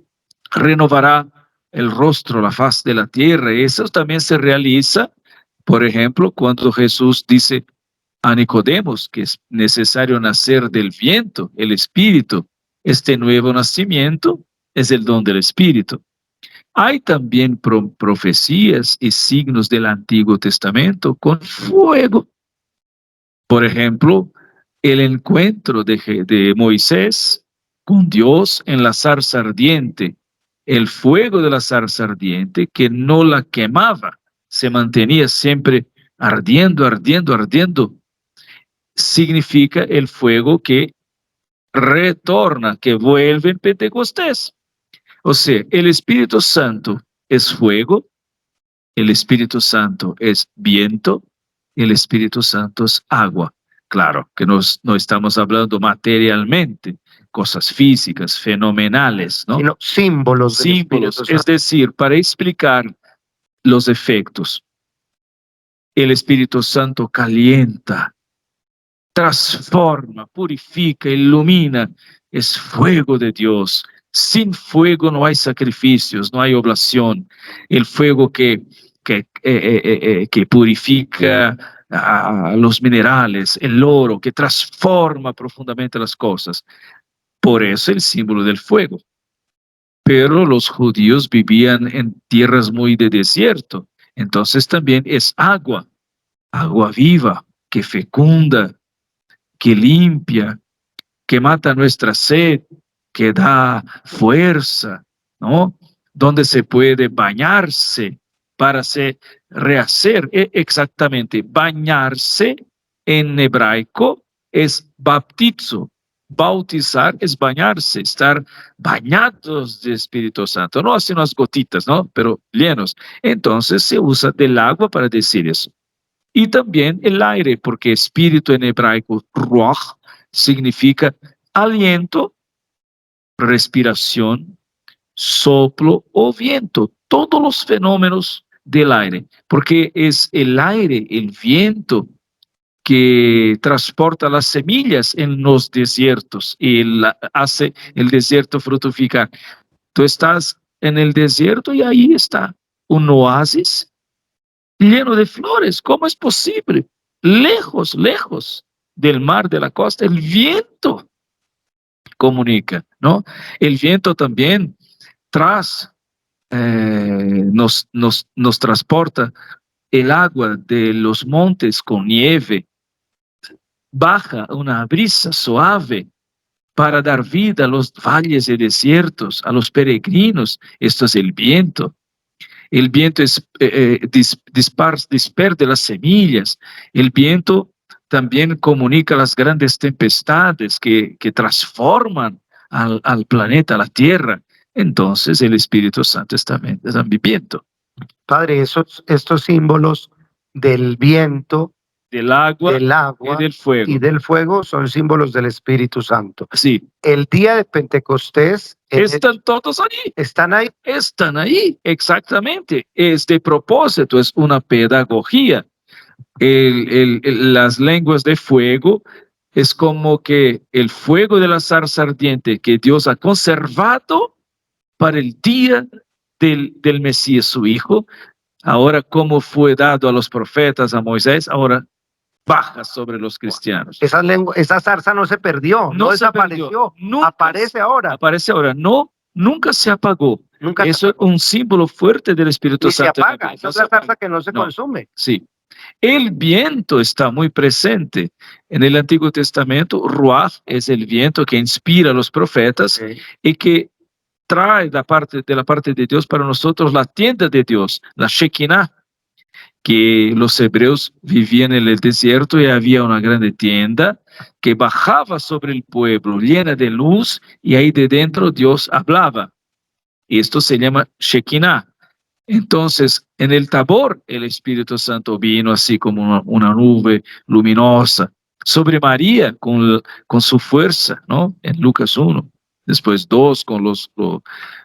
renovará el rostro, la faz de la tierra. Eso también se realiza, por ejemplo, cuando Jesús dice a Nicodemos que es necesario nacer del viento, el Espíritu. Este nuevo nacimiento es el don del Espíritu. Hay también profecías y signos del Antiguo Testamento con fuego. Por ejemplo, el encuentro de Moisés con Dios en la zarza ardiente, el fuego de la zarza ardiente que no la quemaba, se mantenía siempre ardiendo, ardiendo, ardiendo, significa el fuego que retorna, que vuelve en Pentecostés. O sea, el Espíritu Santo es fuego, el Espíritu Santo es viento, el Espíritu Santo es agua. Claro que no estamos hablando materialmente, cosas físicas, fenomenales, ¿no? Sino símbolos del Símbolos, Espíritu Santo. es decir, para explicar los efectos. El Espíritu Santo calienta, transforma, purifica, ilumina, es fuego de Dios. Sin fuego no hay sacrificios, no hay oblación. El fuego que purifica a los minerales, el oro, que transforma profundamente las cosas. Por eso el símbolo del fuego. Pero los judíos vivían en tierras muy de desierto. Entonces también es agua, agua viva, que fecunda, que limpia, que mata nuestra sed, que da fuerza, ¿no? Donde se puede bañarse para rehacer. Exactamente, bañarse en hebraico es baptizo. Bautizar es bañarse, estar bañados de Espíritu Santo, no así unas gotitas, ¿no? Pero llenos. Entonces se usa del agua para decir eso. Y también el aire, porque espíritu en hebraico, ruach, significa aliento, respiración, soplo o viento. Todos los fenómenos del aire, porque es el aire, el viento, que transporta las semillas en los desiertos y hace el desierto fructificar. Tú estás en el desierto y ahí está un oasis lleno de flores. ¿Cómo es posible? Lejos, lejos del mar, de la costa, el viento comunica, ¿no? El viento también nos transporta el agua de los montes con nieve, baja una brisa suave para dar vida a los valles y desiertos, a los peregrinos. Esto es el viento. El viento disperde las semillas. El viento también comunica las grandes tempestades que transforman al planeta, a la Tierra. Entonces el Espíritu Santo es también viento. Padre, estos símbolos del viento, del agua y del fuego son símbolos del Espíritu Santo. Sí. El día de Pentecostés están todos allí. Están ahí. Están ahí, exactamente. Es de propósito, es una pedagogía. Las lenguas de fuego es como que el fuego de la zarza ardiente que Dios ha conservado para el día del Mesías, su Hijo. Ahora, como fue dado a los profetas, a Moisés, ahora baja sobre los cristianos. Esa zarza no se perdió, no desapareció, aparece ahora. Aparece ahora, no, nunca se apagó. Eso es un símbolo fuerte del Espíritu Santo. Se apaga, esa es la zarza que no se consume. Sí. El viento está muy presente. En el Antiguo Testamento, Ruach es el viento que inspira a los profetas y que trae de la parte de Dios para nosotros la tienda de Dios, la Shekinah, que los hebreos vivían en el desierto y había una grande tienda que bajaba sobre el pueblo llena de luz y ahí de dentro Dios hablaba. Esto se llama Shekinah. Entonces, en el Tabor, el Espíritu Santo vino así como una nube luminosa sobre María con su fuerza, ¿no? En Lucas 1. Después 2 con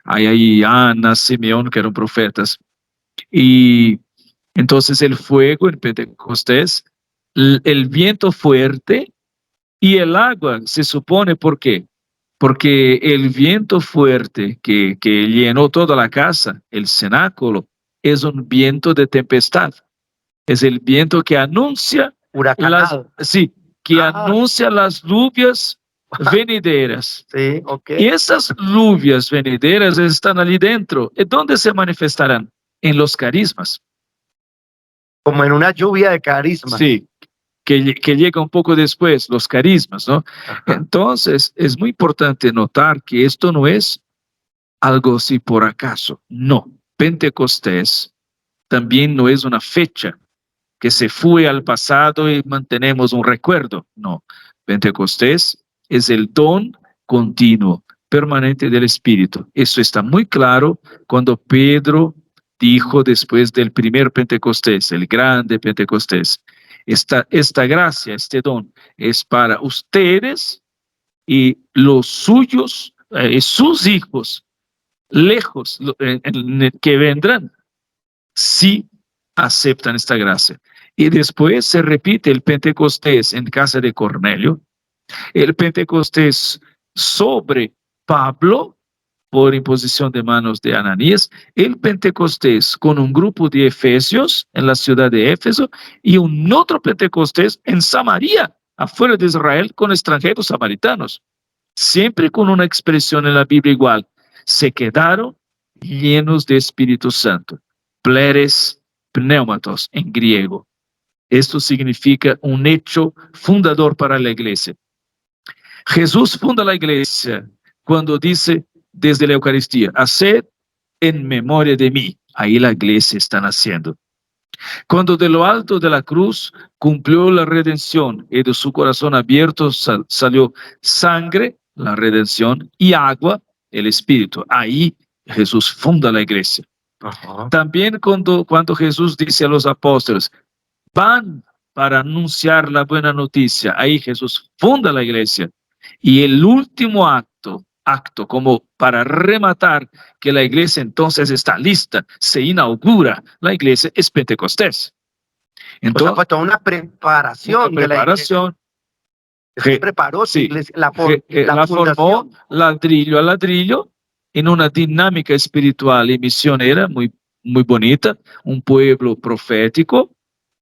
hay ahí Ana, Simeón, que eran profetas. Y entonces el fuego en Pentecostés, el viento fuerte y el agua, se supone, ¿por qué? Porque el viento fuerte que llenó toda la casa, el cenáculo, es un viento de tempestad. Es el viento que anuncia anuncia las lluvias venideras. Sí, okay. Y esas lluvias venideras están allí dentro. ¿Y dónde se manifestarán? En los carismas. Como en una lluvia de carismas. Sí, que llega un poco después, los carismas, ¿no? Ajá. Entonces, es muy importante notar que esto no es algo así por acaso. No, Pentecostés también no es una fecha que se fue al pasado y mantenemos un recuerdo. No, Pentecostés es el don continuo, permanente del Espíritu. Eso está muy claro cuando Pedro dijo después del primer Pentecostés, el grande Pentecostés, esta gracia, este don es para ustedes y los suyos, sus hijos, lejos, que vendrán, si aceptan esta gracia. Y después se repite el Pentecostés en casa de Cornelio, el Pentecostés sobre Pablo, por imposición de manos de Ananías, el Pentecostés con un grupo de efesios en la ciudad de Éfeso y un otro Pentecostés en Samaria, afuera de Israel, con extranjeros samaritanos. Siempre con una expresión en la Biblia igual. Se quedaron llenos de Espíritu Santo. Pleres pneumatos en griego. Esto significa un hecho fundador para la iglesia. Jesús funda la iglesia cuando dice desde la Eucaristía, haced en memoria de mí. Ahí la iglesia está naciendo. Cuando de lo alto de la cruz cumplió la redención y de su corazón abierto salió sangre, la redención, y agua, el Espíritu. Ahí Jesús funda la iglesia. También cuando Jesús dice a los apóstoles, van para anunciar la buena noticia, ahí Jesús funda la iglesia. Y el último acto como para rematar que la iglesia entonces está lista, se inaugura la iglesia, es Pentecostés. Entonces, fue toda una preparación. Una preparación. Se preparó sí, iglesia, la formó ladrillo a ladrillo en una dinámica espiritual y misionera muy, muy bonita, un pueblo profético,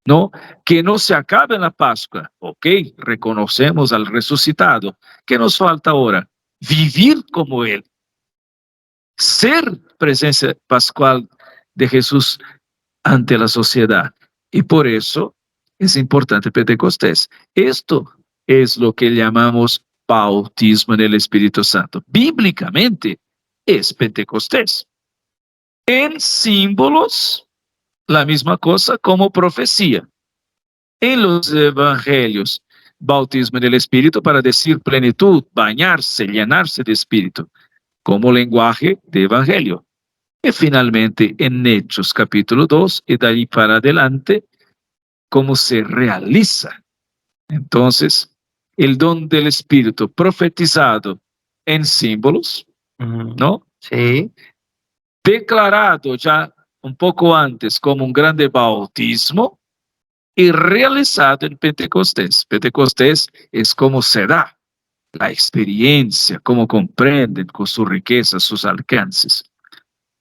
¿no? Que no se acabe en la Pascua. Ok, reconocemos al resucitado. ¿Qué nos falta ahora? Vivir como Él. Ser presencia pascual de Jesús ante la sociedad. Y por eso es importante Pentecostés. Esto es lo que llamamos bautismo en el Espíritu Santo. Bíblicamente es Pentecostés. En símbolos, la misma cosa como profecía. En los evangelios, bautismo en el Espíritu para decir plenitud, bañarse, llenarse de Espíritu, como lenguaje de evangelio. Y finalmente en Hechos capítulo 2 y de ahí para adelante, cómo se realiza. Entonces, el don del Espíritu profetizado en símbolos, ¿no? Sí. Declarado ya un poco antes como un grande bautismo y realizado en Pentecostés. Pentecostés es como se da la experiencia, cómo comprenden con su riqueza, sus alcances.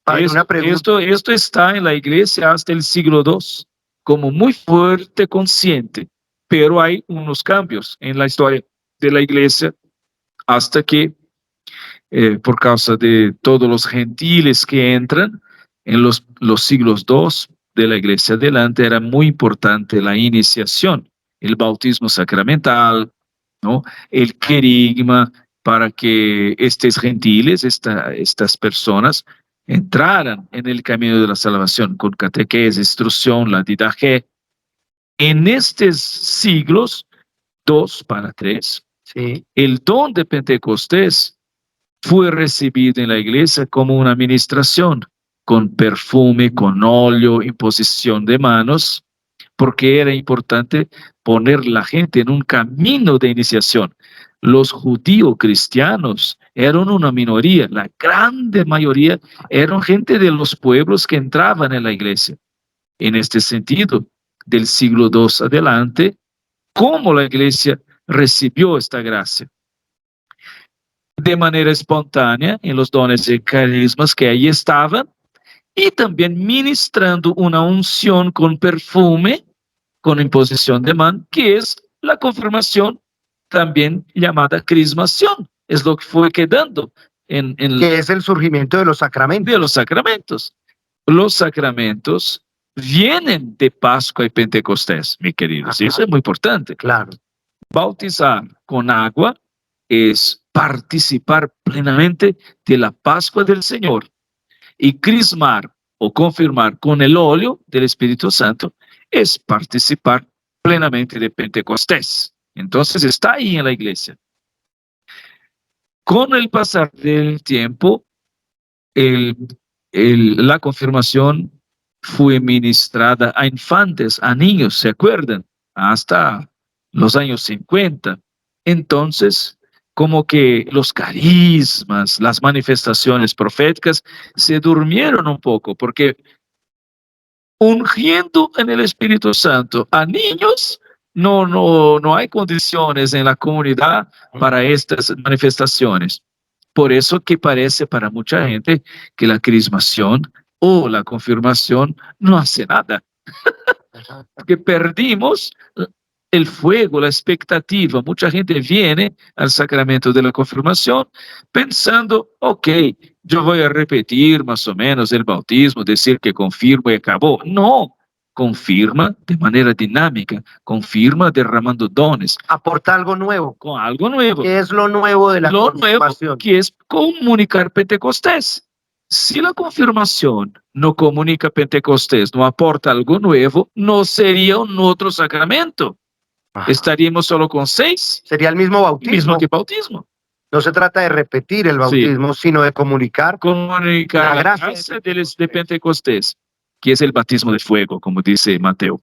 Esto está en la iglesia hasta el siglo II, como muy fuerte, consciente, pero hay unos cambios en la historia de la iglesia hasta que, por causa de todos los gentiles que entran en los siglos II de la iglesia adelante, era muy importante la iniciación, el bautismo sacramental, ¿no? El querigma, para que estos gentiles, estas personas, entraran en el camino de la salvación con catequesis, instrucción, la didaje. En estos siglos, 2 para 3, sí, el don de Pentecostés fue recibido en la iglesia como una administración, con perfume, con óleo, imposición de manos, porque era importante poner la gente en un camino de iniciación. Los judíos cristianos eran una minoría, la grande mayoría eran gente de los pueblos que entraban en la iglesia. En este sentido, del siglo II adelante, ¿cómo la iglesia recibió esta gracia? De manera espontánea, en los dones y carismas que ahí estaban, y también ministrando una unción con perfume, con imposición de mano, que es la confirmación, también llamada crismación, es lo que fue quedando que es el surgimiento de los sacramentos. De los sacramentos. Los sacramentos vienen de Pascua y Pentecostés, mi querido. Sí, eso es muy importante. Claro. Bautizar con agua es participar plenamente de la Pascua del Señor, y crismar o confirmar con el óleo del Espíritu Santo es participar plenamente de Pentecostés. Entonces está ahí en la iglesia. Con el pasar del tiempo, la confirmación fue ministrada a infantes, a niños, ¿se acuerdan? Hasta los años 50. Entonces, como que los carismas, las manifestaciones proféticas se durmieron un poco, porque ungiendo en el Espíritu Santo a niños, no hay condiciones en la comunidad para estas manifestaciones. Por eso que parece para mucha gente que la crismación o la confirmación no hace nada. Porque perdimos el fuego, la expectativa. Mucha gente viene al sacramento de la confirmación pensando, ok, yo voy a repetir más o menos el bautismo, decir que confirmo y acabó. No, confirma de manera dinámica, confirma derramando dones, Aporta algo nuevo. con algo nuevo. ¿Qué es lo nuevo de la Lo nuevo confirmación? que es comunicar Pentecostés. Si la confirmación no comunica Pentecostés, no aporta algo nuevo, no sería un otro sacramento. Ajá. Estaríamos solo con 6, Sería el mismo bautismo. mismo que bautismo. No se trata de repetir el bautismo, sino de comunicar Comunicar la la gracia gracia de Pentecostés, que es el bautismo de fuego, como dice Mateo.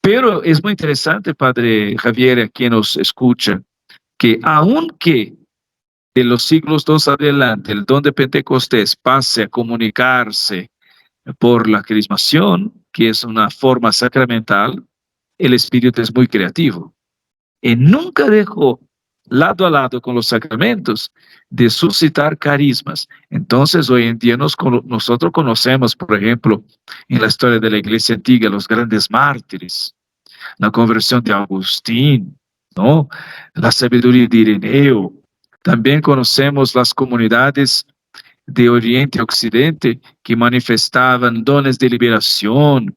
Pero es muy interesante, Padre Javier, a quien nos escucha, que aunque de los siglos II adelante el don de Pentecostés pase a comunicarse por la crismación, que es una forma sacramental, el Espíritu es muy creativo y nunca dejó lado a lado con los sacramentos de suscitar carismas. Entonces hoy en día nosotros conocemos, por ejemplo, en la historia de la iglesia antigua, los grandes mártires, la conversión de Agustín, ¿no? La sabiduría de Ireneo. También conocemos las comunidades de Oriente a Occidente que manifestaban dones de liberación,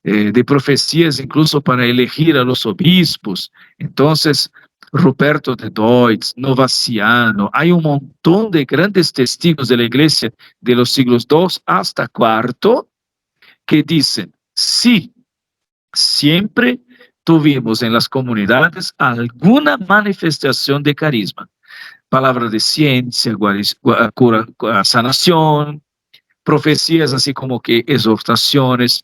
de profecías incluso para elegir a los obispos. Entonces, Ruperto de Deutz, Novaciano, hay un montón de grandes testigos de la iglesia de los siglos II hasta IV que dicen, sí, siempre tuvimos en las comunidades alguna manifestación de carisma. Palabra de ciencia, sanación, profecías así como que exhortaciones,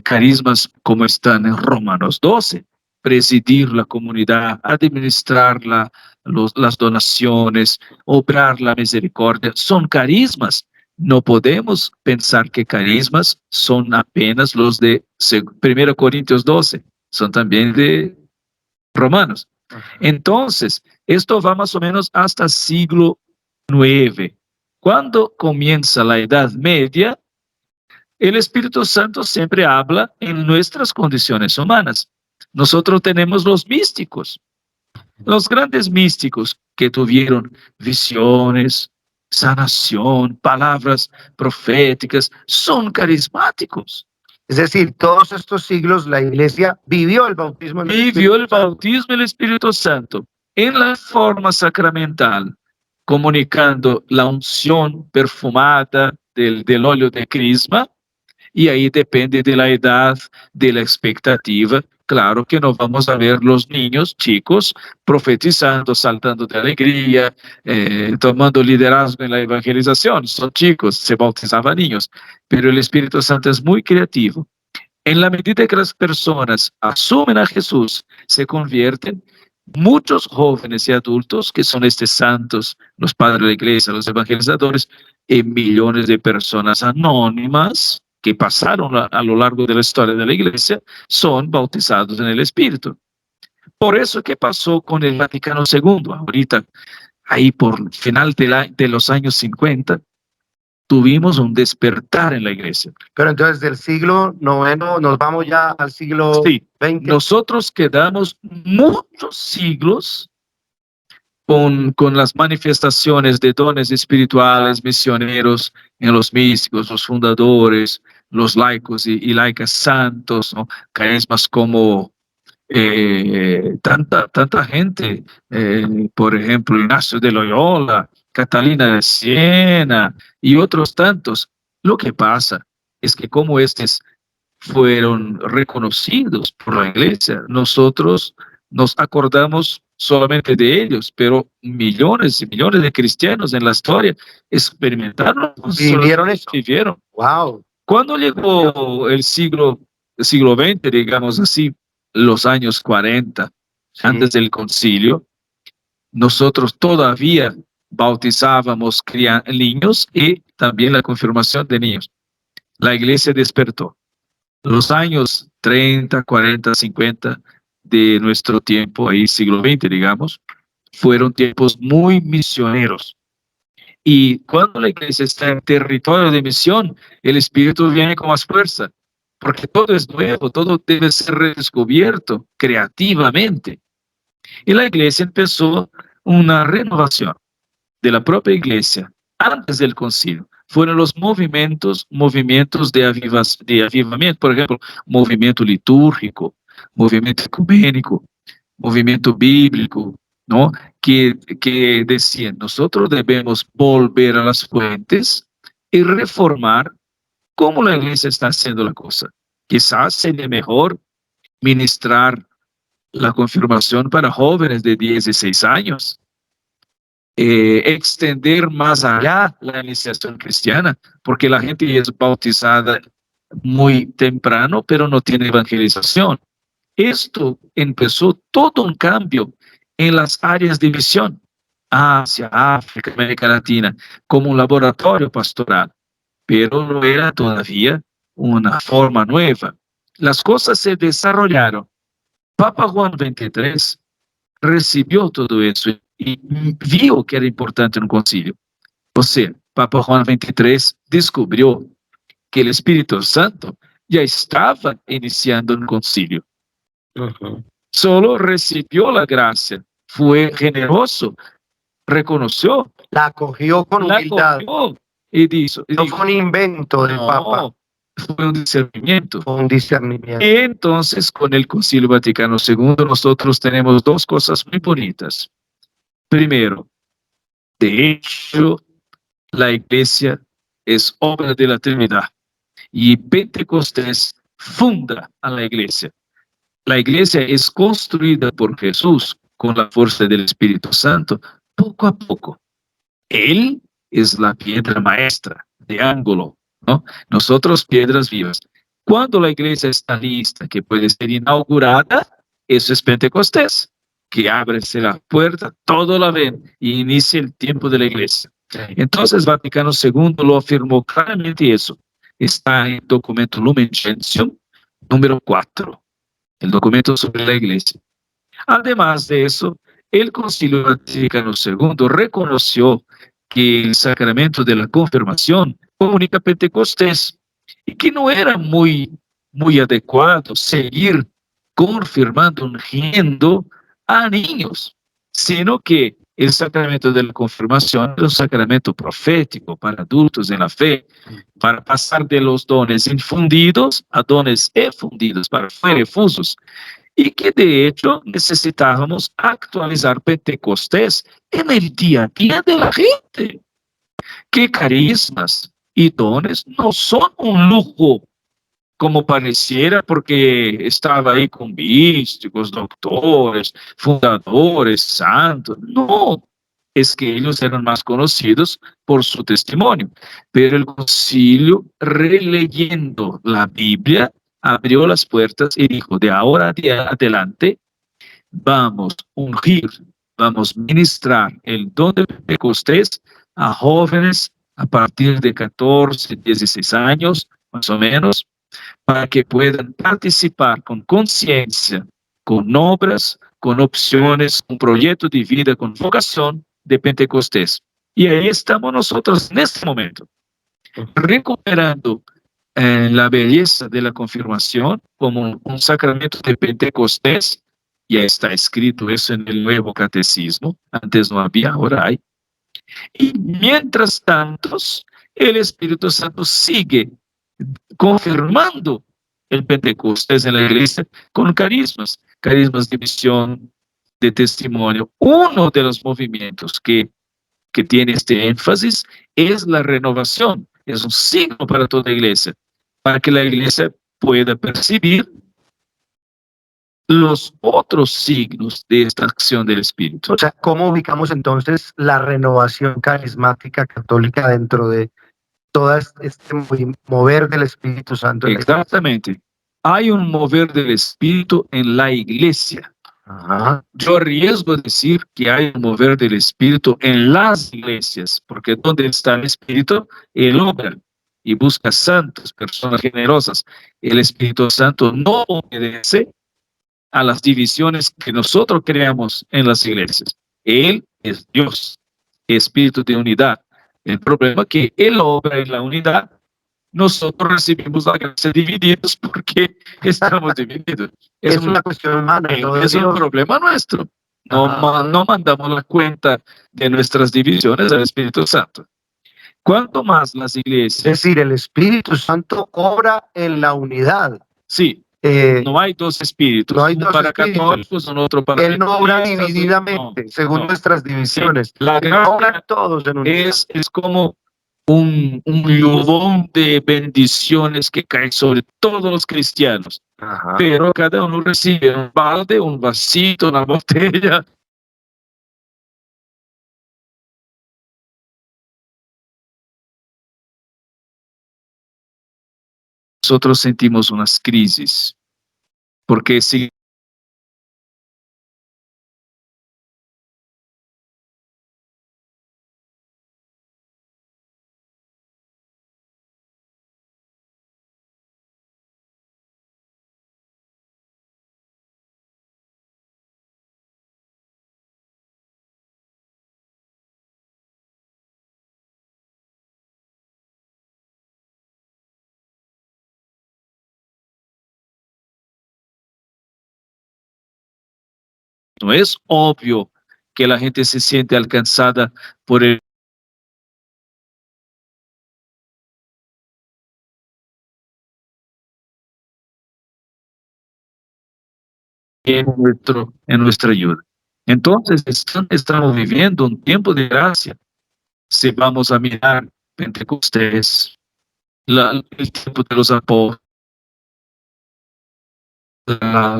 carismas como están en Romanos 12, presidir la comunidad, administrar las donaciones, obrar la misericordia, son carismas. No podemos pensar que carismas son apenas los de 1 Corintios 12, son también de Romanos. Entonces, esto va más o menos hasta siglo IX. Cuando comienza la Edad Media, el Espíritu Santo siempre habla en nuestras condiciones humanas. Nosotros tenemos los místicos, los grandes místicos que tuvieron visiones, sanación, palabras proféticas, son carismáticos. Es decir, todos estos siglos la iglesia vivió el bautismo del Espíritu Vivió el bautismo del Espíritu Santo en la forma sacramental, comunicando la unción perfumada del óleo de crisma, y ahí depende de la edad, de la expectativa. Claro que no vamos a ver los niños chicos profetizando, saltando de alegría, tomando liderazgo en la evangelización. Son chicos, se bautizaban niños, pero el Espíritu Santo es muy creativo. En la medida que las personas asumen a Jesús, se convierten muchos jóvenes y adultos que son santos, los padres de la iglesia, los evangelizadores, y millones de personas anónimas que pasaron a lo largo de la historia de la iglesia, son bautizados en el Espíritu. Por eso, ¿qué pasó con el Vaticano II? Ahorita, ahí por final de los años 50, tuvimos un despertar en la iglesia. Pero entonces del siglo IX nos vamos ya al siglo Sí, XX. nosotros quedamos muchos siglos con las manifestaciones de dones espirituales, misioneros, en los místicos, los fundadores, los laicos y laicas santos, ¿no? Carismas como tanta gente, por ejemplo, Ignacio de Loyola, Catalina de Siena y otros tantos. Lo que pasa es que como estos fueron reconocidos por la iglesia, nosotros nos acordamos solamente de ellos, pero millones y millones de cristianos en la historia experimentaron, Vivieron esto. vivieron. Wow. Cuando llegó el siglo XX, digamos así, los años 40, Sí. antes del concilio, nosotros todavía bautizábamos niños y también la confirmación de niños. La iglesia despertó. Los años 30, 40, 50 de nuestro tiempo, ahí siglo XX, digamos, fueron tiempos muy misioneros. Y cuando la iglesia está en territorio de misión, el Espíritu viene con más fuerza, porque todo es nuevo, todo debe ser redescubierto creativamente. Y la iglesia empezó una renovación de la propia iglesia antes del concilio. fueron los movimientos de avivamiento, por ejemplo, movimiento litúrgico, movimiento ecuménico, movimiento bíblico, ¿no? Que decían, nosotros debemos volver a las fuentes y reformar cómo la iglesia está haciendo la cosa. Quizás sería mejor ministrar la confirmación para jóvenes de 16 años, extender más allá la iniciación cristiana, porque la gente es bautizada muy temprano, pero no tiene evangelización. Esto empezó todo un cambio en las áreas de misión, Asia, África, América Latina, como un laboratorio pastoral, pero no era todavía una forma nueva. Las cosas se desarrollaron. Papa Juan XXIII recibió todo eso y vio que era importante un concilio. O sea, Papa Juan XXIII descubrió que el Espíritu Santo ya estaba iniciando un concilio. Solo recibió la gracia, fue generoso, reconoció, La acogió con humildad. Y dijo, No fue un invento del Papa, fue un discernimiento. fue un discernimiento. Entonces, con el Concilio Vaticano II, nosotros tenemos dos cosas muy bonitas. Primero, de hecho, la iglesia es obra de la Trinidad y Pentecostés funda a la iglesia. La iglesia es construida por Jesús con la fuerza del Espíritu Santo, poco a poco. Él es la piedra maestra de ángulo, ¿no? Nosotros piedras vivas. Cuando la iglesia está lista, que puede ser inaugurada, eso es Pentecostés, que ábrese la puerta, todo la ven y inicia el tiempo de la iglesia. Entonces Vaticano II lo afirmó claramente eso. Está en el documento Lumen Gentium, número 4, el documento sobre la iglesia. Además de eso, el Concilio Vaticano II reconoció que el sacramento de la confirmación comunica Pentecostés y que no era muy adecuado seguir confirmando, ungiendo a niños, sino que el sacramento de la confirmación es un sacramento profético para adultos en la fe, para pasar de los dones infundidos a dones efundidos, para fuerefusos, y que de hecho necesitábamos actualizar Pentecostés en el día a día de la gente. Que carismas y dones no son un lujo, como pareciera, porque estaba ahí con místicos, doctores, fundadores, santos. No, es que ellos eran más conocidos por su testimonio. Pero el concilio, releyendo la Biblia, abrió las puertas y dijo, de ahora adelante, vamos a ungir, vamos a ministrar el don de Pentecostés a jóvenes a partir de 14, 16 años, más o menos, para que puedan participar con conciencia, con obras, con opciones, con proyecto de vida, con vocación de Pentecostés. Y ahí estamos nosotros en este momento, recuperando la belleza de la confirmación como un sacramento de Pentecostés. Ya está escrito eso en el nuevo catecismo, antes no había, ahora hay. Y mientras tanto, el Espíritu Santo sigue confirmando el Pentecostés en la iglesia con carismas de misión, de testimonio. Uno de los movimientos que tiene este énfasis es la renovación, es un signo para toda iglesia, para que la iglesia pueda percibir los otros signos de esta acción del Espíritu. O sea, ¿cómo ubicamos entonces la renovación carismática católica dentro de todo este mover del Espíritu Santo? Exactamente. Hay un mover del Espíritu en la iglesia. Ajá. Yo arriesgo decir que hay un mover del Espíritu en las iglesias, porque donde está el Espíritu, Él obra y busca santos, personas generosas. El Espíritu Santo no obedece a las divisiones que nosotros creamos en las iglesias. Él es Dios, espíritu de unidad. El problema es que Él obra en la unidad. Nosotros recibimos la gracia divididos porque estamos divididos. Es una cuestión humana. Es un problema nuestro. No mandamos la cuenta de nuestras divisiones al Espíritu Santo. cuanto más las Es iglesias, decir, el Espíritu Santo obra en la unidad. sí, no hay dos espíritus, no hay uno dos para espíritus. católicos, un otro para Él no obra adventistas, divididamente, no, según no. nuestras divisiones. La Obran gracia todos en unidad. es como un lluvón de bendiciones que cae sobre todos los cristianos, Ajá. pero cada uno recibe un balde, un vasito, una botella. Nosotros sentimos unas crisis, porque si no es obvio que la gente se siente alcanzada por el en nuestra ayuda. Entonces, estamos viviendo un tiempo de gracia. Si vamos a mirar Pentecostés, el tiempo de los apóstoles,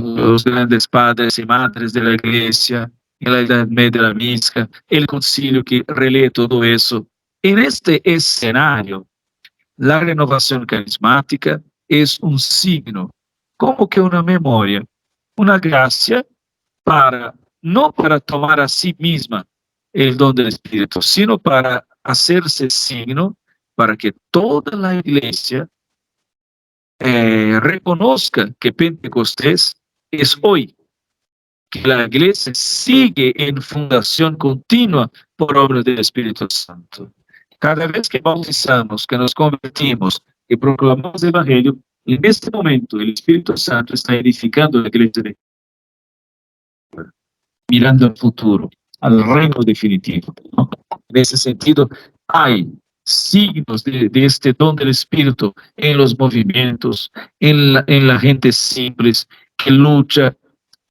los grandes padres y madres de la iglesia, en la Edad Media, la mística, el concilio que relee todo eso. En este escenario, la renovación carismática es un signo, como que una memoria, una gracia para, no para tomar a sí misma el don del Espíritu, sino para hacerse signo para que toda la iglesia reconozca que Pentecostés es hoy, que la iglesia sigue en fundación continua por obra del Espíritu Santo. Cada vez que bautizamos, que nos convertimos, que proclamamos el Evangelio, en este momento el Espíritu Santo está edificando la iglesia, mirando al futuro, al reino definitivo, ¿no? En ese sentido, hay signos de este don del Espíritu en los movimientos, en la gente simple que lucha,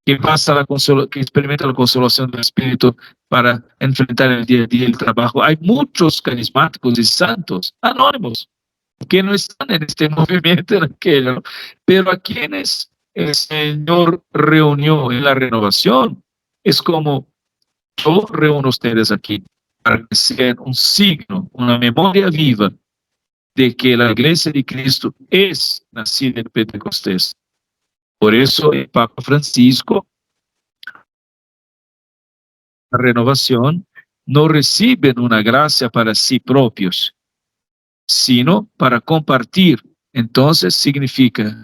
que pasa que experimenta la consolación del Espíritu para enfrentar el día a día el trabajo. Hay muchos carismáticos y santos anónimos que no están en este movimiento, en aquello, pero a quienes el Señor reunió en la renovación, es como yo reúno a ustedes aquí para que sean un signo, una memoria viva de que la iglesia de Cristo es nacida en Pentecostés. Por eso el Papa Francisco, la renovación, no reciben una gracia para sí propios, sino para compartir. Entonces significa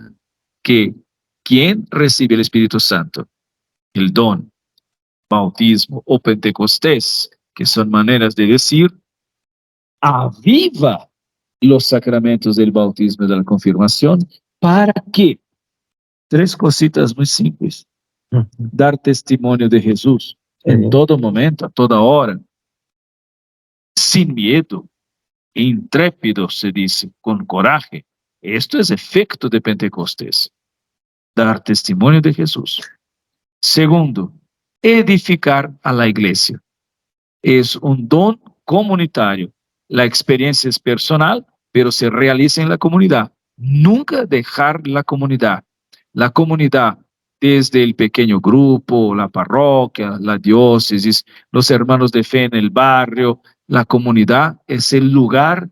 que quien recibe el Espíritu Santo, el don, bautismo o Pentecostés, que son maneras de decir, aviva los sacramentos del bautismo y de la confirmación. ¿Para qué? Tres cositas muy simples. Dar testimonio de Jesús en todo momento, a toda hora, sin miedo, intrépido, se dice, con coraje. Esto es efecto de Pentecostés. Dar testimonio de Jesús. Segundo, edificar a la iglesia. Es un don comunitario. La experiencia es personal, pero se realiza en la comunidad. Nunca dejar la comunidad. La comunidad, desde el pequeño grupo, la parroquia, la diócesis, los hermanos de fe en el barrio, la comunidad es el lugar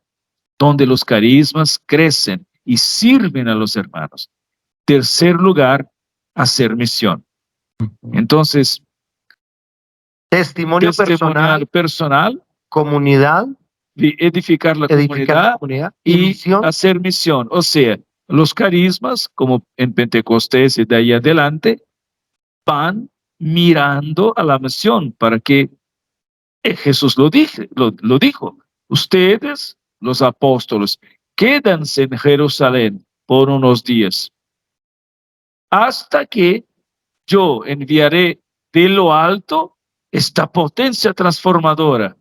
donde los carismas crecen y sirven a los hermanos. Tercer lugar, hacer misión. Entonces, Testimonio personal, comunidad, edificar la comunidad y y misión. hacer misión. O sea, los carismas, como en Pentecostés y de ahí adelante, van mirando a la misión para que Jesús lo dijo. Ustedes, los apóstoles, quédense en Jerusalén por unos días hasta que yo enviaré de lo alto esta potencia transformadora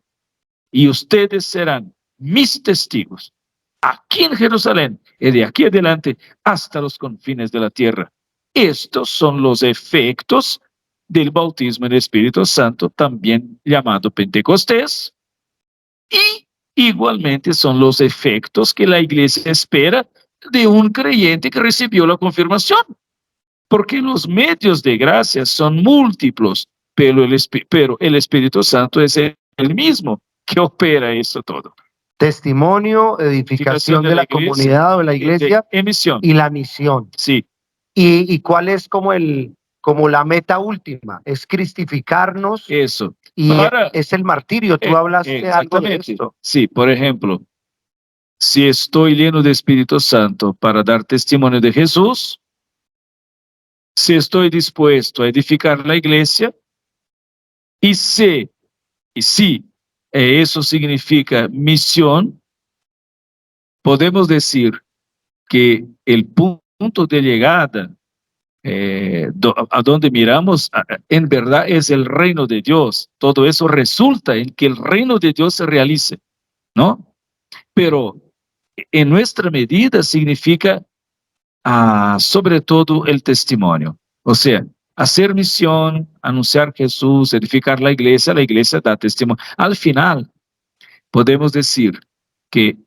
y ustedes serán mis testigos, aquí en Jerusalén y de aquí adelante hasta los confines de la tierra. Estos son los efectos del bautismo en el Espíritu Santo, también llamado Pentecostés, y igualmente son los efectos que la iglesia espera de un creyente que recibió la confirmación, porque los medios de gracia son múltiples, pero el Espíritu Santo es el mismo que opera eso todo. Testimonio, edificación de la comunidad o de la iglesia emisión y la misión. Sí. ¿Y cuál es como la meta última? Es cristificarnos. Eso. Y es el martirio. Tú hablaste algo de esto. Sí, por ejemplo, si estoy lleno de Espíritu Santo para dar testimonio de Jesús, si estoy dispuesto a edificar la iglesia, y si eso significa misión, podemos decir que el punto de llegada a donde miramos, en verdad es el reino de Dios. Todo eso resulta en que el reino de Dios se realice, ¿no? Pero en nuestra medida significa sobre todo el testimonio. O sea, hacer misión, anunciar Jesús, edificar la iglesia da testimonio. Al final, podemos decir que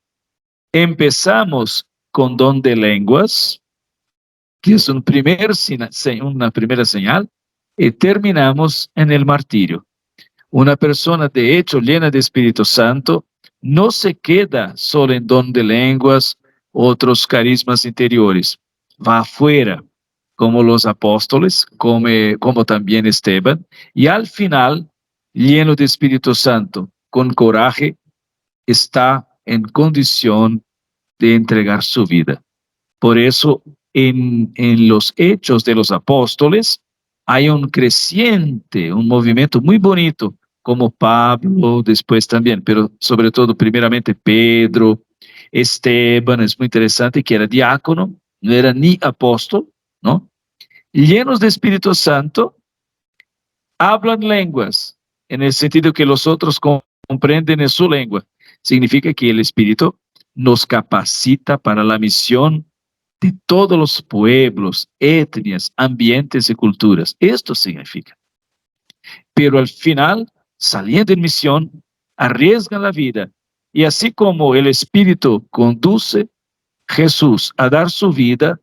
empezamos con don de lenguas, que es una primera señal, y terminamos en el martirio. Una persona de hecho llena de Espíritu Santo no se queda solo en don de lenguas, otros carismas interiores, va afuera, como los apóstoles, como también Esteban, y al final, lleno de Espíritu Santo, con coraje, está en condición de entregar su vida. Por eso, en los hechos de los apóstoles, hay un creciente, un movimiento muy bonito, como Pablo, después también, pero sobre todo, primeramente, Pedro, Esteban, es muy interesante, que era diácono, no era ni apóstol, ¿no? Llenos de Espíritu Santo, hablan lenguas, en el sentido que los otros comprenden en su lengua. Significa que el Espíritu nos capacita para la misión de todos los pueblos, etnias, ambientes y culturas. Esto significa. Pero al final, saliendo en misión, arriesgan la vida. Y así como el Espíritu conduce a Jesús a dar su vida,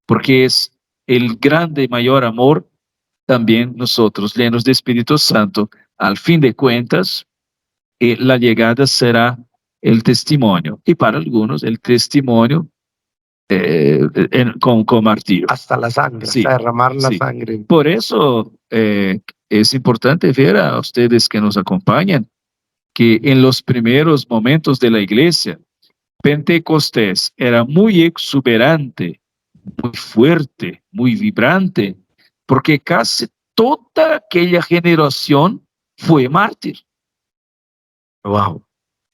porque es el grande y mayor amor, también nosotros, llenos de Espíritu Santo, al fin de cuentas, la llegada será el testimonio. Y para algunos, el testimonio con martirio. Hasta la sangre, Sí, hasta derramar la sangre. Por eso es importante ver a ustedes que nos acompañan que en los primeros momentos de la iglesia, Pentecostés era muy exuberante, muy fuerte, muy vibrante, porque casi toda aquella generación fue mártir. Wow.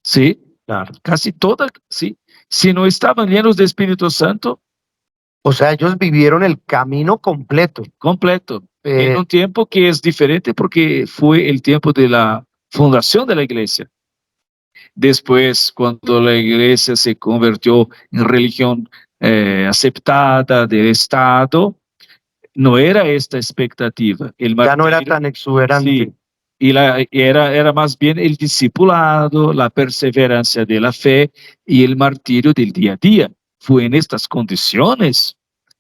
Sí, claro. Casi toda, sí. Si no estaban llenos de Espíritu Santo. O sea, ellos vivieron el camino completo. Completo. En un tiempo que es diferente porque fue el tiempo de la fundación de la iglesia. Después, cuando la iglesia se convirtió en religión aceptada del Estado, no era esta expectativa. Ya no era tan exuberante. Sí, y era más bien el discipulado, la perseverancia de la fe y el martirio del día a día. Fue en estas condiciones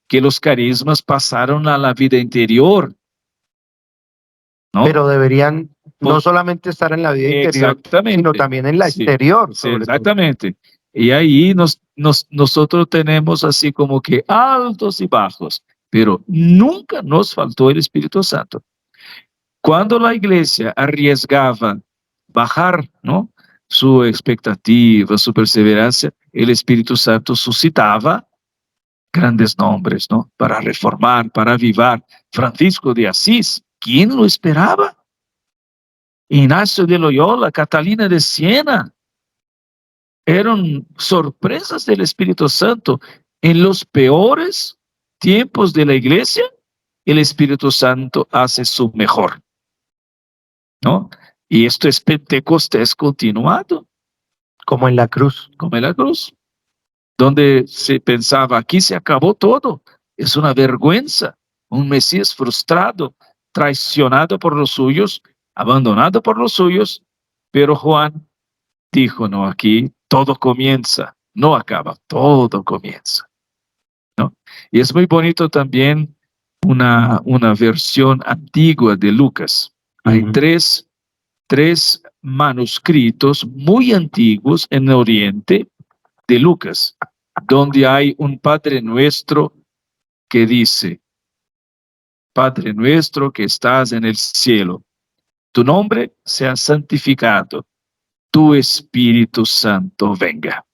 que los carismas pasaron a la vida interior, ¿no? Pero deberían no solamente estar en la vida interior, sino también en la exterior. Sí, exactamente. Y ahí nosotros tenemos así como que altos y bajos, pero nunca nos faltó el Espíritu Santo. Cuando la iglesia arriesgaba bajar, ¿no?, su expectativa, su perseverancia, el Espíritu Santo suscitaba grandes nombres, ¿no?, para reformar, para avivar. Francisco de Asís, ¿quién lo esperaba? Ignacio de Loyola, Catalina de Siena, eran sorpresas del Espíritu Santo. En los peores tiempos de la iglesia, el Espíritu Santo hace su mejor, ¿no? Y esto es Pentecostés continuado. Como en la cruz. como en la cruz, donde se pensaba, aquí se acabó todo, es una vergüenza, un Mesías frustrado, traicionado por los suyos, abandonado por los suyos, pero Juan dijo, no, aquí todo comienza, no acaba, todo comienza, ¿no? Y es muy bonito también una versión antigua de Lucas. Hay tres manuscritos muy antiguos en Oriente de Lucas, donde hay un Padre Nuestro que dice, Padre nuestro que estás en el cielo, tu nombre sea santificado, tu Espíritu Santo venga.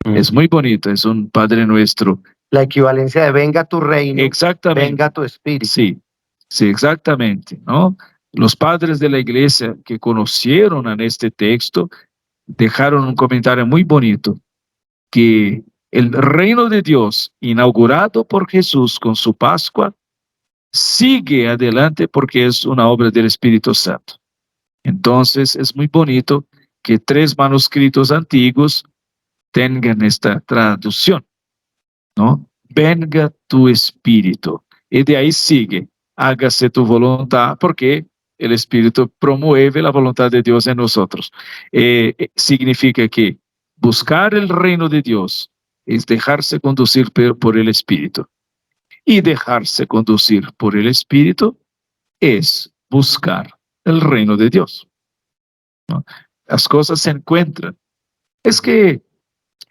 Es muy bonito, es un Padre Nuestro. La equivalencia de venga tu reino, Exactamente. venga tu espíritu. Sí, sí, exactamente, ¿no? Los padres de la iglesia que conocieron en este texto dejaron un comentario muy bonito, que el reino de Dios inaugurado por Jesús con su Pascua sigue adelante porque es una obra del Espíritu Santo. Entonces es muy bonito que tres manuscritos antiguos tengan esta traducción, ¿no? Venga tu espíritu. Y de ahí sigue, hágase tu voluntad, porque el Espíritu promueve la voluntad de Dios en nosotros. Significa que buscar el reino de Dios es dejarse conducir por el Espíritu. Y dejarse conducir por el Espíritu es buscar el reino de Dios, ¿no? Las cosas se encuentran. Es que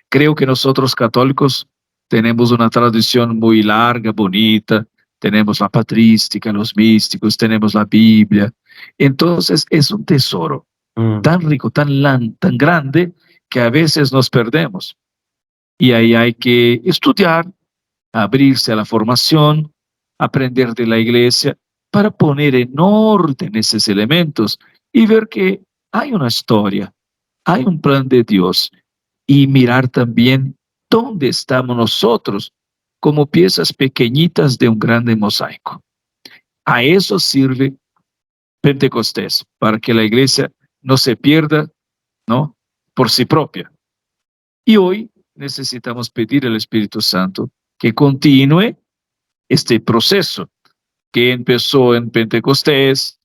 creo que nosotros católicos tenemos una tradición muy larga, bonita, tenemos la patrística, los místicos, tenemos la Biblia. Entonces es un tesoro tan rico, tan grande, que a veces nos perdemos. Y ahí hay que estudiar, abrirse a la formación, aprender de la iglesia para poner en orden esos elementos y ver que hay una historia, hay un plan de Dios, y mirar también dónde estamos nosotros como piezas pequeñitas de un grande mosaico. A eso sirve Pentecostés, para que la iglesia no se pierda, ¿no?, por sí propia. Y hoy necesitamos pedir al Espíritu Santo que continúe este proceso que empezó en Pentecostés,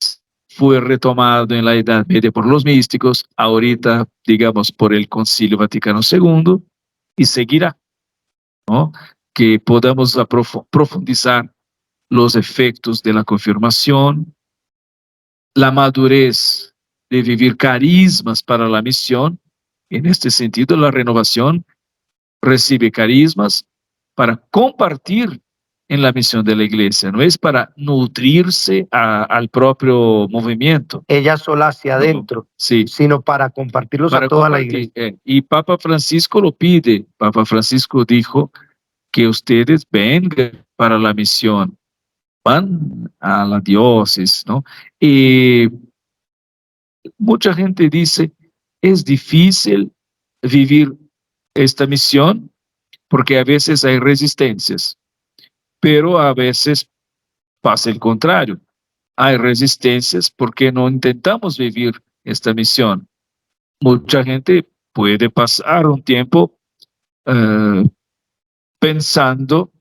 fue retomado en la Edad Media por los místicos, ahorita, digamos, por el Concilio Vaticano II, y seguirá, ¿no? Que podamos profundizar los efectos de la confirmación, la madurez de vivir carismas para la misión. En este sentido, la renovación recibe carismas para compartir en la misión de la iglesia, no es para nutrirse al propio movimiento. Ella sola hacia adentro, sí, sino para compartirlos para a toda la compartir. iglesia. Y Papa Francisco lo pide. Papa Francisco dijo que ustedes vengan para la misión, van a la diócesis, ¿no? Y mucha gente dice, es difícil vivir esta misión porque a veces hay resistencias, pero a veces pasa el contrario. Hay resistencias porque no intentamos vivir esta misión. Mucha gente puede pasar un tiempo pensando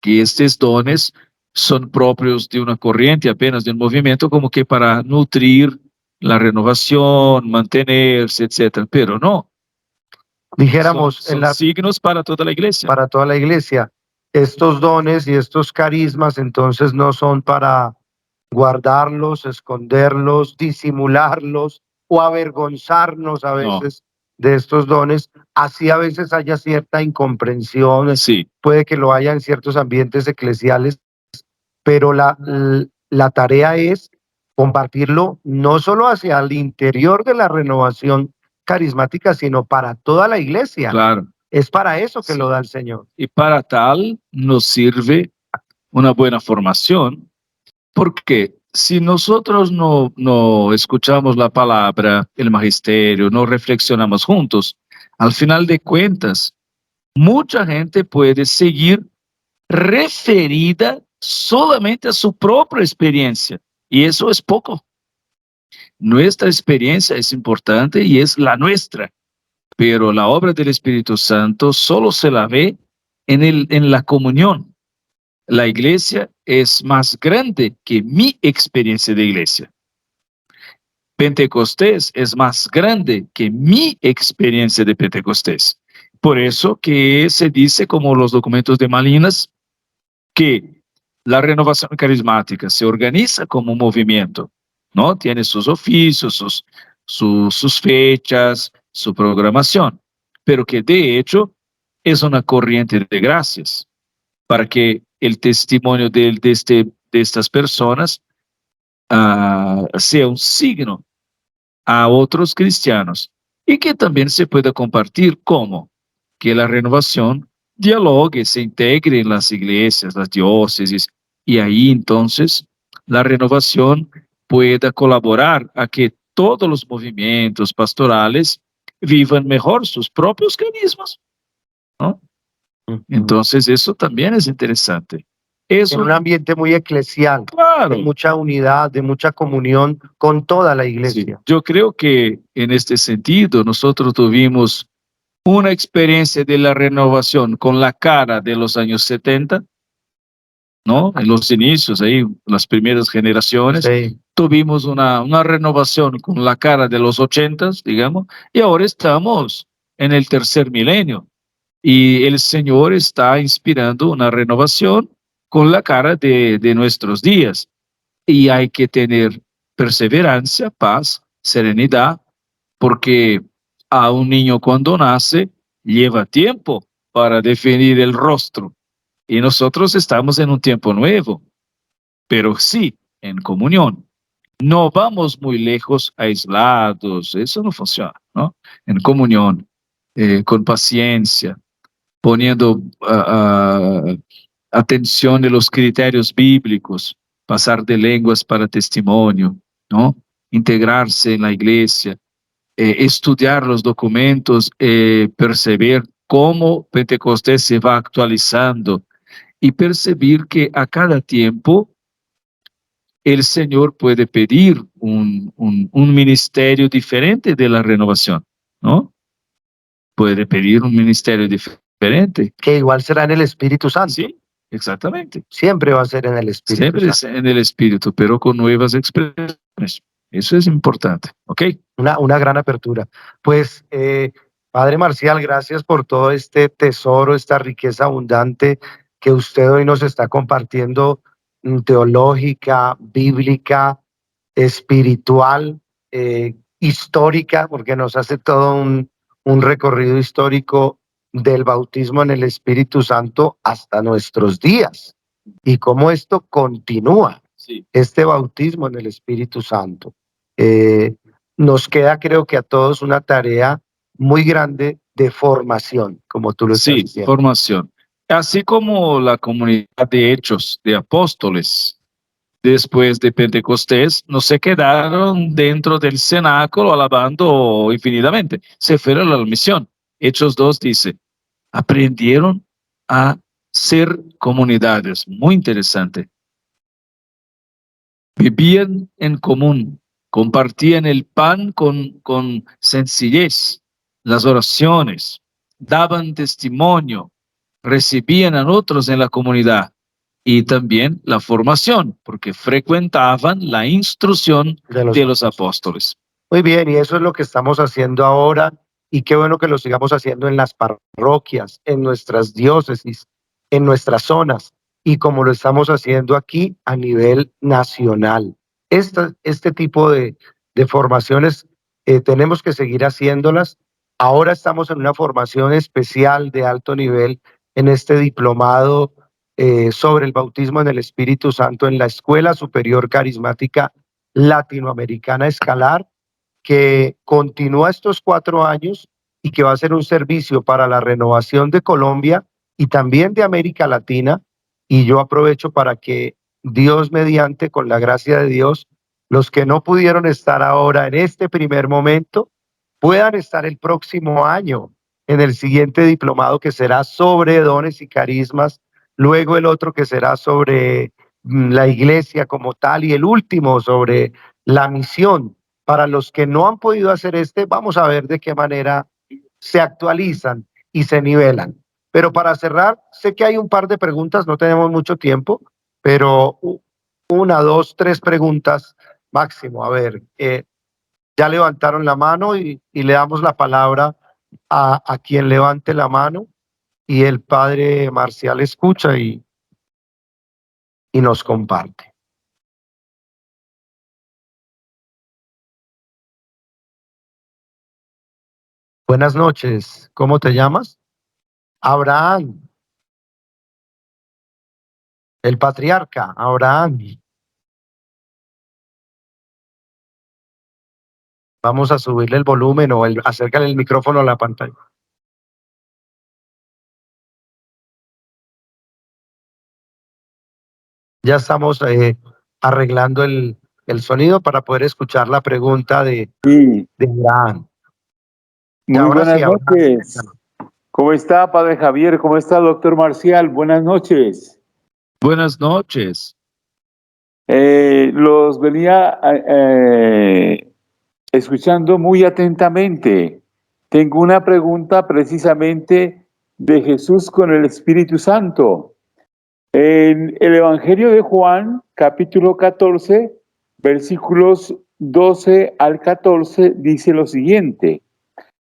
que estos dones son propios de una corriente, apenas de un movimiento, como que para nutrir la renovación, mantenerse, etcétera. Pero no. Dijéramos, son signos para toda la iglesia. Para toda la iglesia. Estos dones y estos carismas entonces no son para guardarlos, esconderlos, disimularlos o avergonzarnos a veces de estos dones. Así a veces haya cierta incomprensión, sí, puede que lo haya en ciertos ambientes eclesiales, pero la tarea es compartirlo no solo hacia el interior de la renovación carismática, sino para toda la iglesia. Claro. Es para eso que lo da el Señor. Y para tal nos sirve una buena formación, porque si nosotros no escuchamos la palabra, el magisterio, no reflexionamos juntos, al final de cuentas, mucha gente puede seguir referida solamente a su propia experiencia, y eso es poco. Nuestra experiencia es importante y es la nuestra. pero la obra del Espíritu Santo solo se la ve en la comunión. La iglesia es más grande que mi experiencia de iglesia. Pentecostés es más grande que mi experiencia de Pentecostés. Por eso que se dice, como los documentos de Malinas, que la renovación carismática se organiza como un movimiento, ¿no? Tiene sus oficios, sus fechas, su programación, pero que de hecho es una corriente de gracias para que el testimonio de estas personas sea un signo a otros cristianos y que también se pueda compartir como que la renovación dialogue, se integre en las iglesias, las diócesis, y ahí entonces la renovación pueda colaborar a que todos los movimientos pastorales vivan mejor sus propios carismas, ¿no? Entonces eso también es interesante. En un ambiente muy eclesial, claro, de mucha unidad, de mucha comunión con toda la iglesia. sí, yo creo que en este sentido nosotros tuvimos una experiencia de la renovación con la cara de los años 70, ¿no? En los inicios, ahí, las primeras generaciones, Sí. tuvimos una renovación con la cara de los 80, digamos, y ahora estamos en el tercer milenio. Y el Señor está inspirando una renovación con la cara de nuestros días. Y hay que tener perseverancia, paz, serenidad, porque a un niño cuando nace lleva tiempo para definir el rostro. Y nosotros estamos en un tiempo nuevo, pero sí, en comunión. No vamos muy lejos, aislados, eso no funciona, ¿no? En comunión, con paciencia, poniendo atención en los criterios bíblicos, pasar de lenguas para testimonio, ¿no? Integrarse en la iglesia, estudiar los documentos, percibir cómo Pentecostés se va actualizando y percibir que a cada tiempo el Señor puede pedir un ministerio diferente de la renovación, ¿no? Puede pedir un ministerio diferente. Que igual será en el Espíritu Santo. Sí, exactamente. Siempre va a ser en el Espíritu Siempre es Santo. en el Espíritu, pero con nuevas expresiones. Eso es importante, ¿ok? Una gran apertura. Pues, Padre Marcial, gracias por todo este tesoro, esta riqueza abundante que usted hoy nos está compartiendo, teológica, bíblica, espiritual, histórica, porque nos hace todo un recorrido histórico del bautismo en el Espíritu Santo hasta nuestros días y cómo esto continúa, Sí. este bautismo en el Espíritu Santo. Nos queda, creo que a todos, una tarea muy grande de formación, como tú lo estás Sí, diciendo. formación. Así como la comunidad de Hechos de Apóstoles, después de Pentecostés, no se quedaron dentro del cenáculo alabando infinitamente, se fueron a la misión. Hechos 2 dice, aprendieron a ser comunidades. Muy interesante. Vivían en común, compartían el pan con sencillez, las oraciones, daban testimonio, recibían a otros en la comunidad y también la formación, porque frecuentaban la instrucción de los apóstoles. Muy bien, y eso es lo que estamos haciendo ahora, y qué bueno que lo sigamos haciendo en las parroquias, en nuestras diócesis, en nuestras zonas, y como lo estamos haciendo aquí a nivel nacional. Este tipo de formaciones tenemos que seguir haciéndolas. Ahora estamos en una formación especial de alto nivel en este diplomado sobre el bautismo en el Espíritu Santo en la Escuela Superior Carismática Latinoamericana Escalar, que continúa estos 4 años y que va a ser un servicio para la renovación de Colombia y también de América Latina. Y yo aprovecho para que Dios mediante, con la gracia de Dios, los que no pudieron estar ahora en este primer momento, puedan estar el próximo año en el siguiente diplomado, que será sobre dones y carismas, luego el otro que será sobre la iglesia como tal, y el último sobre la misión. Para los que no han podido hacer vamos a ver de qué manera se actualizan y se nivelan. Pero para cerrar, sé que hay un par de preguntas, no tenemos mucho tiempo, pero una, dos, tres preguntas máximo. A ver, ya levantaron la mano y le damos la palabra a quien levante la mano, y el padre Marcial escucha y nos comparte. Buenas noches, ¿cómo te llamas? Abraham, el patriarca, Abraham. Vamos a subirle el volumen o acércale el micrófono a la pantalla. Ya estamos arreglando el sonido para poder escuchar la pregunta de Abraham. Muy buenas noches. ¿Cómo está, Padre Javier? ¿Cómo está, doctor Marcial? Buenas noches. Buenas noches. Los venía escuchando muy atentamente. Tengo una pregunta precisamente de Jesús con el Espíritu Santo. En el Evangelio de Juan, capítulo 14, versículos 12 al 14, dice lo siguiente: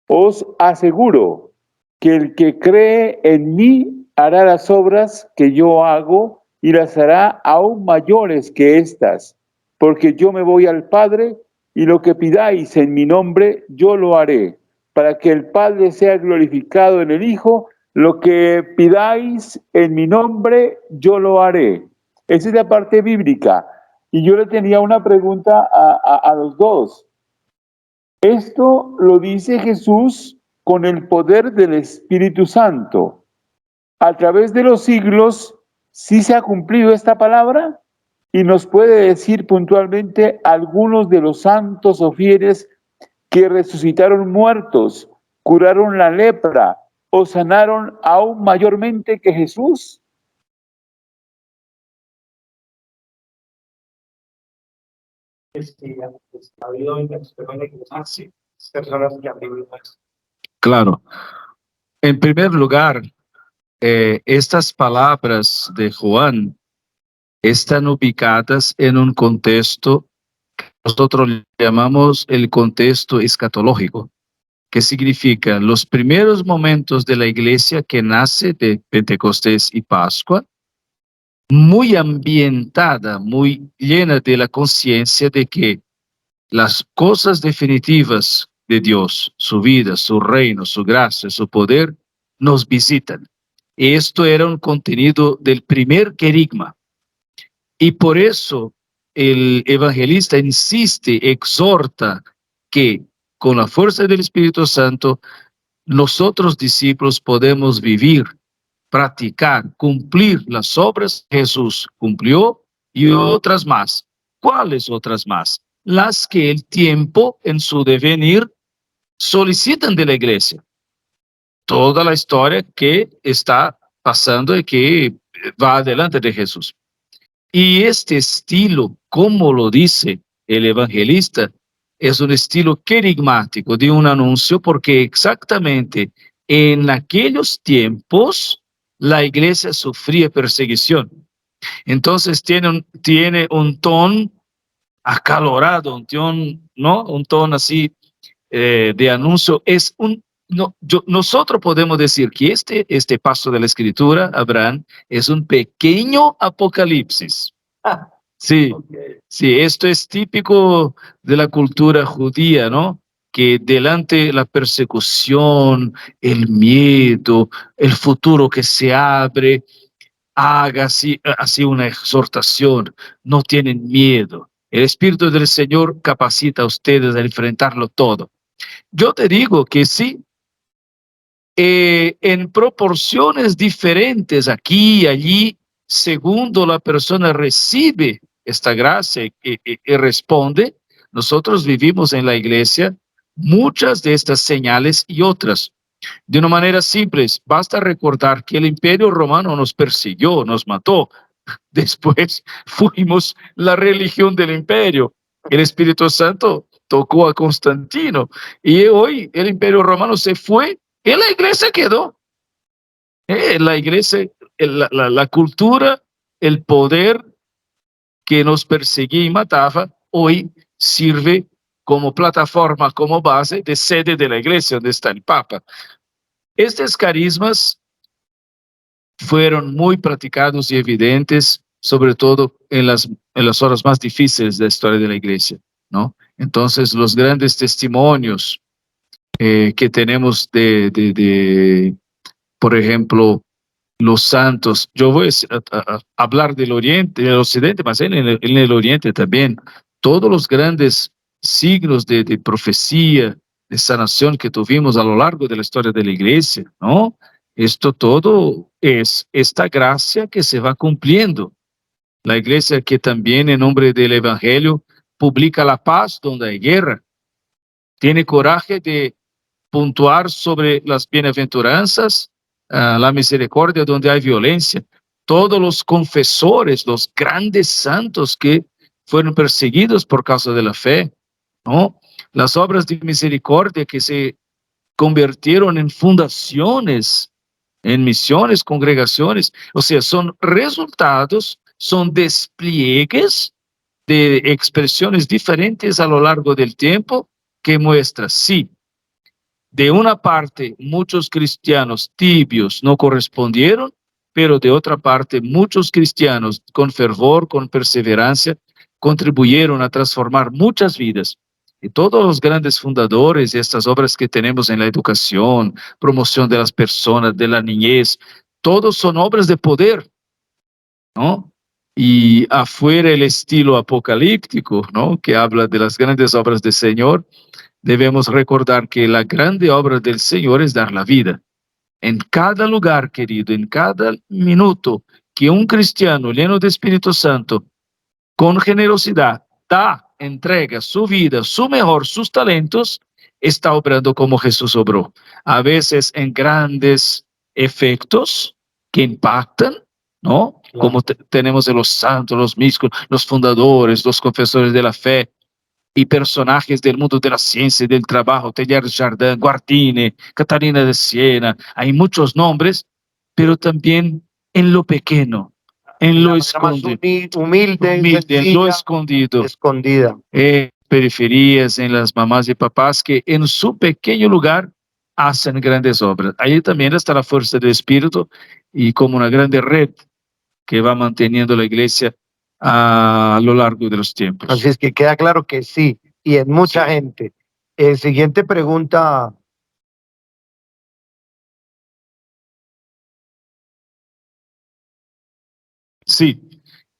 os aseguro que el que cree en mí hará las obras que yo hago y las hará aún mayores que estas, porque yo me voy al Padre y lo que pidáis en mi nombre yo lo haré, para que el Padre sea glorificado en el Hijo. Lo que pidáis en mi nombre yo lo haré. Esa es la parte bíblica. Y yo le tenía una pregunta a los dos. Esto lo dice Jesús con el poder del Espíritu Santo. A través de los siglos, ¿sí se ha cumplido esta palabra? Y nos puede decir puntualmente algunos de los santos o fieles que resucitaron muertos, curaron la lepra o sanaron aún mayormente que Jesús. Claro. En primer lugar, estas palabras de Juan están ubicadas en un contexto que nosotros llamamos el contexto escatológico, que significa los primeros momentos de la iglesia que nace de Pentecostés y Pascua, muy ambientada, muy llena de la conciencia de que las cosas definitivas de Dios, su vida, su reino, su gracia, su poder, nos visitan. Esto era un contenido del primer querigma. Y por eso el evangelista insiste, exhorta que con la fuerza del Espíritu Santo, nosotros discípulos podemos vivir, practicar, cumplir las obras que Jesús cumplió y otras más. ¿Cuáles otras más? Las que el tiempo en su devenir solicitan de la iglesia. Toda la historia que está pasando y que va adelante de Jesús. Y este estilo, como lo dice el evangelista, es un estilo querigmático de un anuncio, porque exactamente en aquellos tiempos la iglesia sufría perseguición. Entonces tiene un tono acalorado, un tono, ¿no? Un tono así de anuncio. Nosotros podemos decir que este paso de la escritura, Abraham, es un pequeño apocalipsis. Sí, sí, esto es típico de la cultura judía, ¿no? Que delante la persecución, el miedo, el futuro que se abre, haga así una exhortación. No tienen miedo. El Espíritu del Señor capacita a ustedes a enfrentarlo todo. Yo te digo que sí, en proporciones diferentes aquí y allí, segundo la persona recibe esta gracia y responde. Nosotros vivimos en la iglesia muchas de estas señales y otras. De una manera simple, basta recordar que el Imperio Romano nos persiguió, nos mató. Después fuimos la religión del imperio. El Espíritu Santo tocó a Constantino y hoy el Imperio Romano se fue y la iglesia quedó. La iglesia, la cultura, el poder que nos perseguía y mataba, hoy sirve como plataforma, como base de sede de la iglesia, donde está el Papa. Estos carismas fueron muy practicados y evidentes, sobre todo en las horas más difíciles de la historia de la iglesia, ¿no? Entonces, los grandes testimonios que tenemos por ejemplo, los santos. Yo voy a hablar del Oriente, del Occidente, mas en el Oriente también. Todos los grandes signos de profecía, de sanación que tuvimos a lo largo de la historia de la iglesia, ¿no? Esto todo es esta gracia que se va cumpliendo. La iglesia que también en nombre del Evangelio publica la paz donde hay guerra. Tiene coraje de puntuar sobre las bienaventuranzas, la misericordia donde hay violencia. Todos los confesores, los grandes santos que fueron perseguidos por causa de la fe, ¿no? Las obras de misericordia que se convirtieron en fundaciones, en misiones, congregaciones. O sea, son resultados, son despliegues de expresiones diferentes a lo largo del tiempo que muestran, sí, de una parte, muchos cristianos tibios no correspondieron, pero de otra parte, muchos cristianos con fervor, con perseverancia, contribuyeron a transformar muchas vidas. Y todos los grandes fundadores de estas obras que tenemos en la educación, promoción de las personas, de la niñez, todos son obras de poder, ¿no? Y afuera el estilo apocalíptico, ¿no? Que habla de las grandes obras del Señor. Debemos recordar que la grande obra del Señor es dar la vida. En cada lugar, querido, en cada minuto que un cristiano lleno de Espíritu Santo, con generosidad, da, entrega su vida, su mejor, sus talentos, está obrando como Jesús obró. A veces en grandes efectos que impactan, ¿no? Claro. Como tenemos de los santos, los místicos, los fundadores, los confesores de la fe, y personajes del mundo de la ciencia y del trabajo, Teilhard de Chardin, Guardini, Catarina de Siena, hay muchos nombres, pero también en lo pequeño, en lo escondido, humilde, en lo escondido, escondida. Periferias, en las mamás y papás que en su pequeño lugar hacen grandes obras. Ahí también está la fuerza del Espíritu y como una grande red que va manteniendo la iglesia a lo largo de los tiempos. Así es que queda claro que sí, y en mucha gente. Siguiente pregunta. Sí,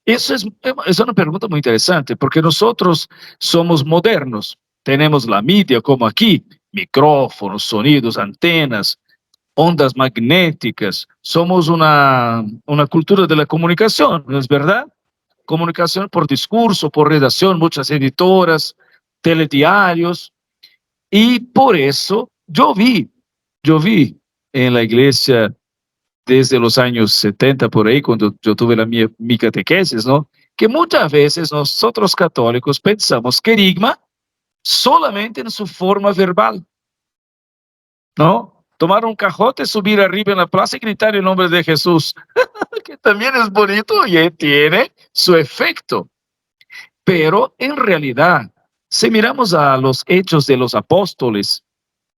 eso es una pregunta muy interesante, porque nosotros somos modernos, tenemos la media como aquí, micrófonos, sonidos, antenas, ondas magnéticas, somos una cultura de la comunicación, ¿no es verdad? Comunicación por discurso, por redacción, muchas editoras, telediarios, y por eso yo vi en la iglesia desde los años 70 por ahí, cuando yo tuve mi catequesis, ¿no? Que muchas veces nosotros católicos pensamos querigma solamente en su forma verbal, ¿no? Tomar un cajote, subir arriba en la plaza y gritar el nombre de Jesús, que también es bonito y tiene su efecto. Pero en realidad, si miramos a los hechos de los apóstoles,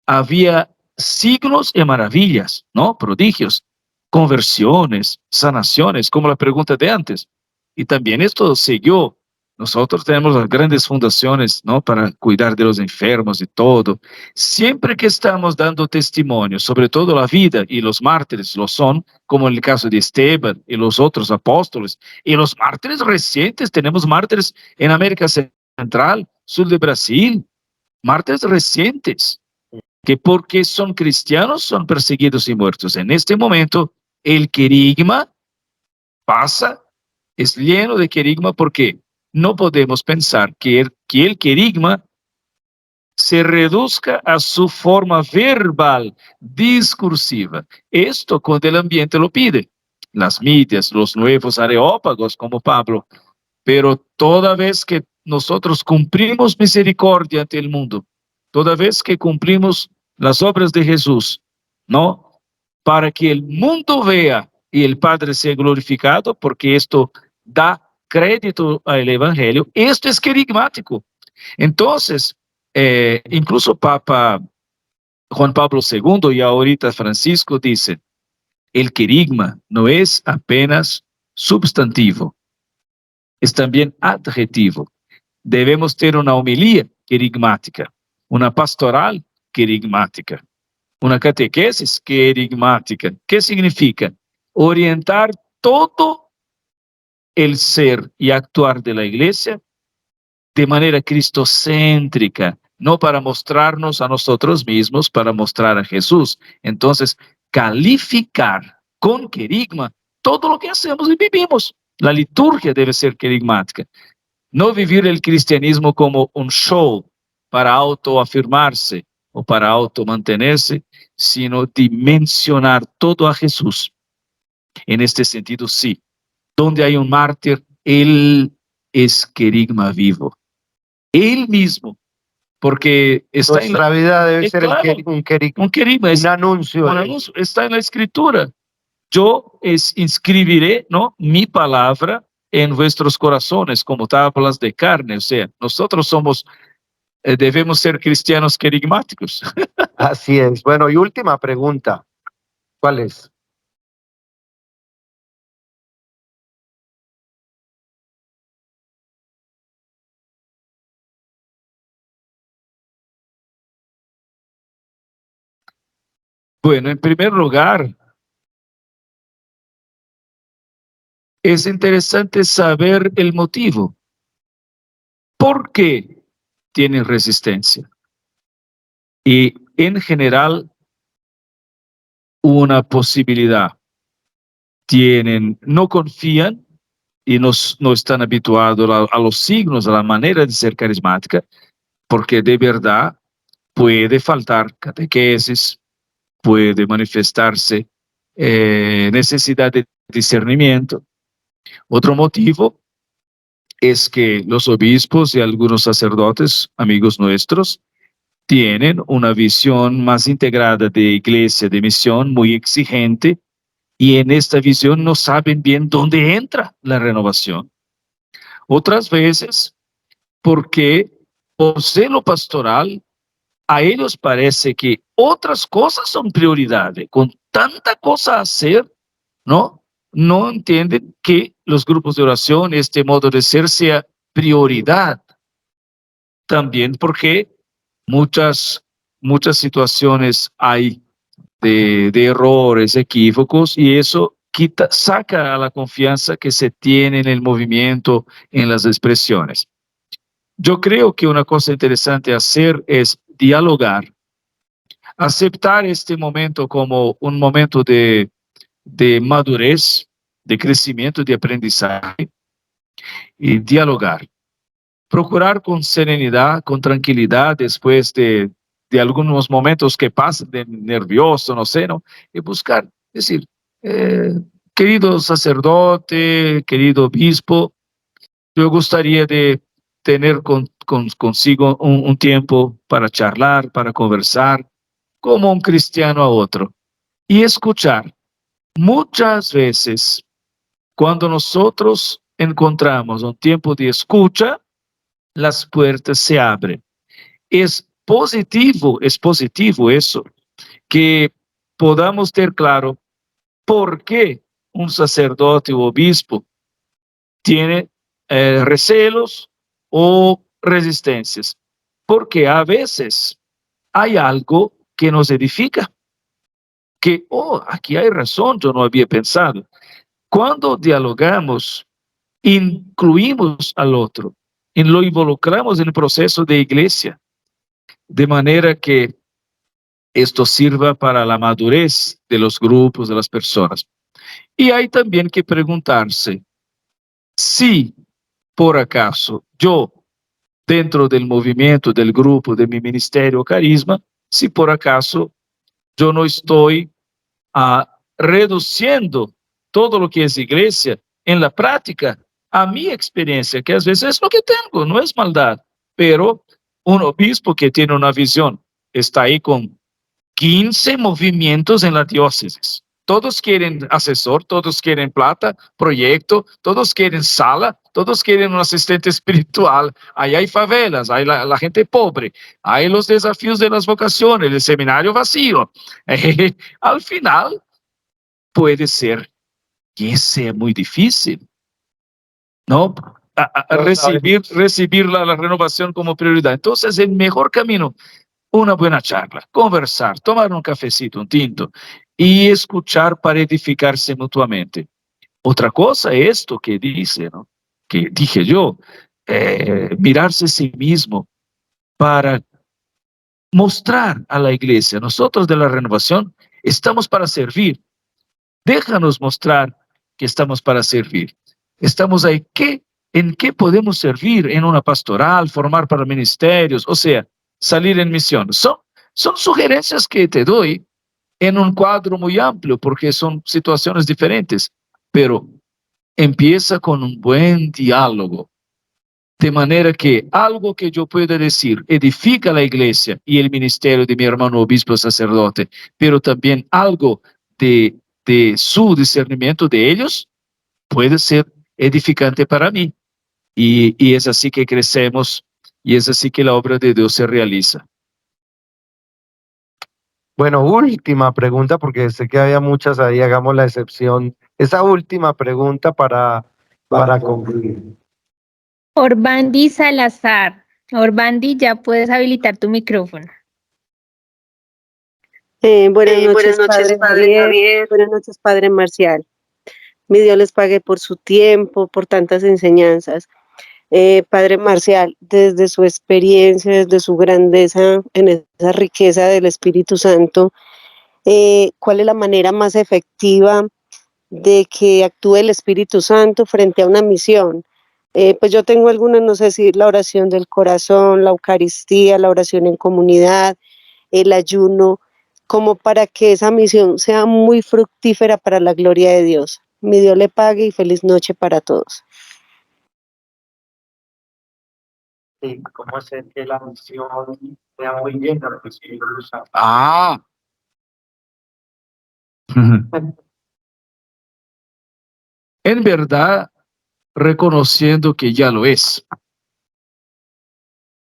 había signos y maravillas, ¿no? Prodigios, conversiones, sanaciones, como la pregunta de antes. Y también esto siguió. Nosotros tenemos las grandes fundaciones, ¿no? Para cuidar de los enfermos y todo. Siempre que estamos dando testimonio, sobre todo la vida, y los mártires lo son, como en el caso de Esteban y los otros apóstoles, y los mártires recientes, tenemos mártires en América Central, sur de Brasil, mártires recientes, que porque son cristianos son perseguidos y muertos. En este momento, el querigma pasa, es lleno de querigma porque no podemos pensar que el querigma se reduzca a su forma verbal, discursiva. Esto cuando el ambiente lo pide. Las medias, los nuevos areópagos como Pablo. Pero toda vez que nosotros cumplimos misericordia ante el mundo, toda vez que cumplimos las obras de Jesús, ¿no? Para que el mundo vea y el Padre sea glorificado, porque esto da crédito al Evangelio. Esto es querigmático. Entonces, incluso Papa Juan Pablo II y ahorita Francisco dicen, el querigma no es apenas sustantivo, es también adjetivo. Debemos tener una homilía querigmática, una pastoral querigmática, una catequesis querigmática. ¿Qué significa? Orientar todo el ser y actuar de la iglesia de manera cristocéntrica, no para mostrarnos a nosotros mismos, para mostrar a Jesús. Entonces, calificar con querigma todo lo que hacemos y vivimos. La liturgia debe ser querigmática. No vivir el cristianismo como un show para autoafirmarse o para automantenerse, sino dimensionar todo a Jesús. En este sentido, sí. Donde hay un mártir, él es querigma vivo. Él mismo, porque está Nuestra vida debe ser claro, un querigma, un querigma, un anuncio. un anuncio, está en la escritura. Yo inscribiré, ¿no?, mi palabra en vuestros corazones como tablas de carne. O sea, nosotros somos, debemos ser cristianos querigmáticos. Así es. Bueno, y última pregunta. ¿Cuál es? Bueno, en primer lugar, es interesante saber el motivo. ¿Por qué tienen resistencia? Y en general, una posibilidad. No confían y no están habituados a los signos, a la manera de ser carismática, porque de verdad puede faltar catequesis, puede manifestarse necesidad de discernimiento. Otro motivo es que los obispos y algunos sacerdotes, amigos nuestros, tienen una visión más integrada de iglesia, de misión, muy exigente, y en esta visión no saben bien dónde entra la renovación. Otras veces, porque por celo pastoral, a ellos parece que otras cosas son prioridades. Con tanta cosa a hacer, ¿no? No entienden que los grupos de oración, este modo de ser, sea prioridad. También porque muchas situaciones hay de errores, equívocos, y eso saca a la confianza que se tiene en el movimiento, en las expresiones. Yo creo que una cosa interesante hacer es dialogar, aceptar este momento como un momento de madurez, de crecimiento, de aprendizaje, y dialogar. Procurar con serenidad, con tranquilidad, después de algunos momentos que pasan de nervioso, no sé, ¿no? Y buscar, decir, querido sacerdote, querido obispo, yo gustaría de tener consigo un tiempo para charlar, para conversar, como un cristiano a otro, y escuchar. Muchas veces, cuando nosotros encontramos un tiempo de escucha, las puertas se abren. Es positivo eso, que podamos tener claro por qué un sacerdote o obispo tiene recelos o resistencias, porque a veces hay algo que nos edifica, que, aquí hay razón, yo no había pensado. Cuando dialogamos, incluimos al otro, y lo involucramos en el proceso de iglesia, de manera que esto sirva para la madurez de los grupos, de las personas. Y hay también que preguntarse si, por acaso, yo, dentro del movimiento, del grupo, de mi ministerio o carisma, si por acaso yo no estoy reduciendo todo lo que es iglesia en la práctica a mi experiencia, que a veces es lo que tengo, no es maldad, pero un obispo que tiene una visión está ahí con 15 movimientos en la diócesis. Todos quieren asesor, todos quieren plata, proyecto, todos quieren sala, todos quieren un asistente espiritual. Ahí hay favelas, hay la gente pobre, hay los desafíos de las vocaciones, el seminario vacío. Al final, puede ser que sea muy difícil, ¿no? Recibir la renovación como prioridad. Entonces, el mejor camino, una buena charla, conversar, tomar un cafecito, un tinto y escuchar para edificarse mutuamente. Otra cosa, esto que dice, ¿no? Que dije yo, mirarse a sí mismo para mostrar a la iglesia, nosotros de la renovación estamos para servir. Déjanos mostrar que estamos para servir. Estamos ahí, ¿en qué podemos servir? En una pastoral, formar para ministerios, o sea, salir en misión. Son sugerencias que te doy en un cuadro muy amplio, porque son situaciones diferentes, pero empieza con un buen diálogo, de manera que algo que yo pueda decir edifica la iglesia y el ministerio de mi hermano obispo sacerdote, pero también algo de su discernimiento de ellos puede ser edificante para mí. Y es así que crecemos y es así que la obra de Dios se realiza. Bueno, última pregunta, porque sé que había muchas ahí, hagamos la excepción. Esa última pregunta para concluir. Orbandi Salazar. Orbandi, ya puedes habilitar tu micrófono. Buenas noches, Padre Javier. Buenas noches, Padre Marcial. Mi Dios les pague por su tiempo, por tantas enseñanzas. Padre Marcial, desde su experiencia, desde su grandeza, en esa riqueza del Espíritu Santo, ¿cuál es la manera más efectiva de que actúe el Espíritu Santo frente a una misión? Pues yo tengo algunas, no sé si la oración del corazón, la Eucaristía, la oración en comunidad, el ayuno, como para que esa misión sea muy fructífera para la gloria de Dios. Mi Dios le pague y feliz noche para todos. Sí, ¿cómo hacer que la misión sea muy llena de Espíritu Santo? Ah. En verdad, reconociendo que ya lo es.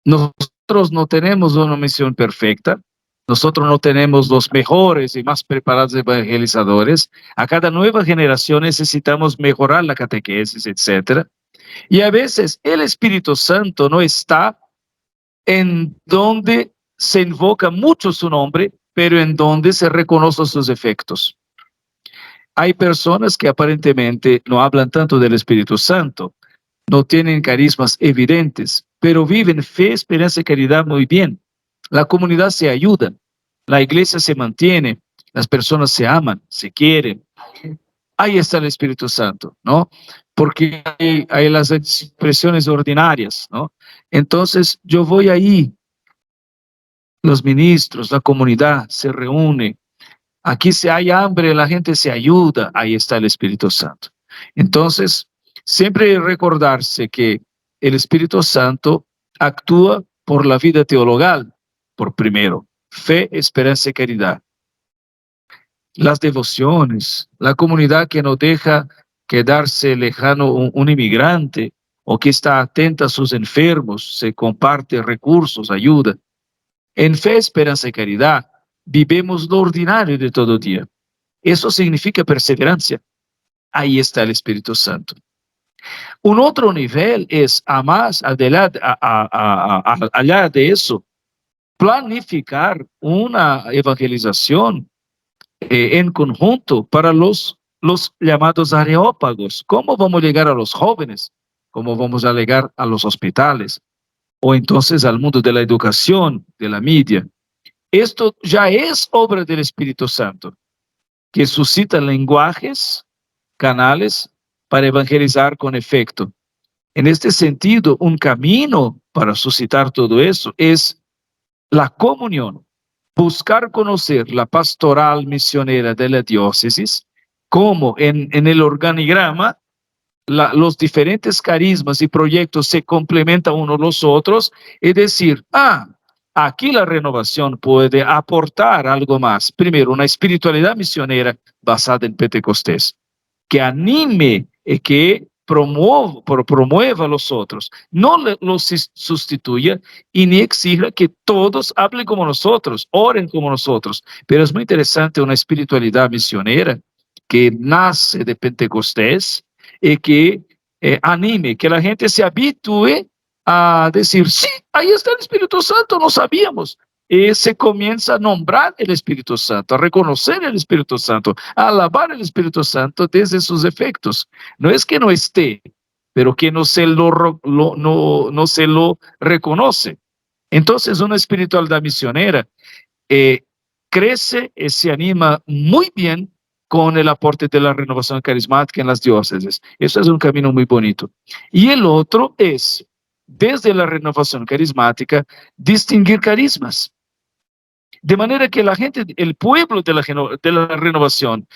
Nosotros no tenemos una misión perfecta. Nosotros no tenemos los mejores y más preparados evangelizadores. A cada nueva generación necesitamos mejorar la catequesis, etc. Y a veces el Espíritu Santo no está en donde se invoca mucho su nombre, pero en donde se reconocen sus efectos. Hay personas que aparentemente no hablan tanto del Espíritu Santo, no tienen carismas evidentes, pero viven fe, esperanza y caridad muy bien. La comunidad se ayuda, la iglesia se mantiene, las personas se aman, se quieren. Ahí está el Espíritu Santo, ¿no? Porque hay las expresiones ordinarias, ¿no? Entonces yo voy ahí, los ministros, la comunidad se reúne. Aquí si hay hambre, la gente se ayuda, ahí está el Espíritu Santo. Entonces, siempre recordarse que el Espíritu Santo actúa por la vida teologal, por primero, fe, esperanza y caridad. Las devociones, la comunidad que no deja quedarse lejano un inmigrante o que está atenta a sus enfermos, se comparte recursos, ayuda. En fe, esperanza y caridad, vivimos lo ordinario de todo día. Eso significa perseverancia. Ahí está el Espíritu Santo. Un otro nivel es, a más allá de eso, planificar una evangelización en conjunto para los llamados areópagos. ¿Cómo vamos a llegar a los jóvenes? ¿Cómo vamos a llegar a los hospitales? O entonces al mundo de la educación, de la media. Esto ya es obra del Espíritu Santo, que suscita lenguajes, canales para evangelizar con efecto. En este sentido, un camino para suscitar todo eso es la comunión, buscar conocer la pastoral misionera de la diócesis, como en el organigrama los diferentes carismas y proyectos se complementan unos los otros, y decir, aquí la renovación puede aportar algo más. Primero, una espiritualidad misionera basada en Pentecostés, que anime y que promueva a los otros, no los sustituya y ni exija que todos hablen como nosotros, oren como nosotros, pero es muy interesante una espiritualidad misionera que nace de Pentecostés y que anime, que la gente se habitúe a decir, sí, ahí está el Espíritu Santo, no sabíamos. Y se comienza a nombrar el Espíritu Santo, a reconocer el Espíritu Santo, a alabar el Espíritu Santo desde sus efectos. No es que no esté, pero que no se lo reconoce. Entonces, una espiritualidad misionera crece y se anima muy bien con el aporte de la renovación carismática en las diócesis. Eso es un camino muy bonito. Y el otro es, desde la renovación carismática, distinguir carismas. De manera que la gente, el pueblo de la renovación,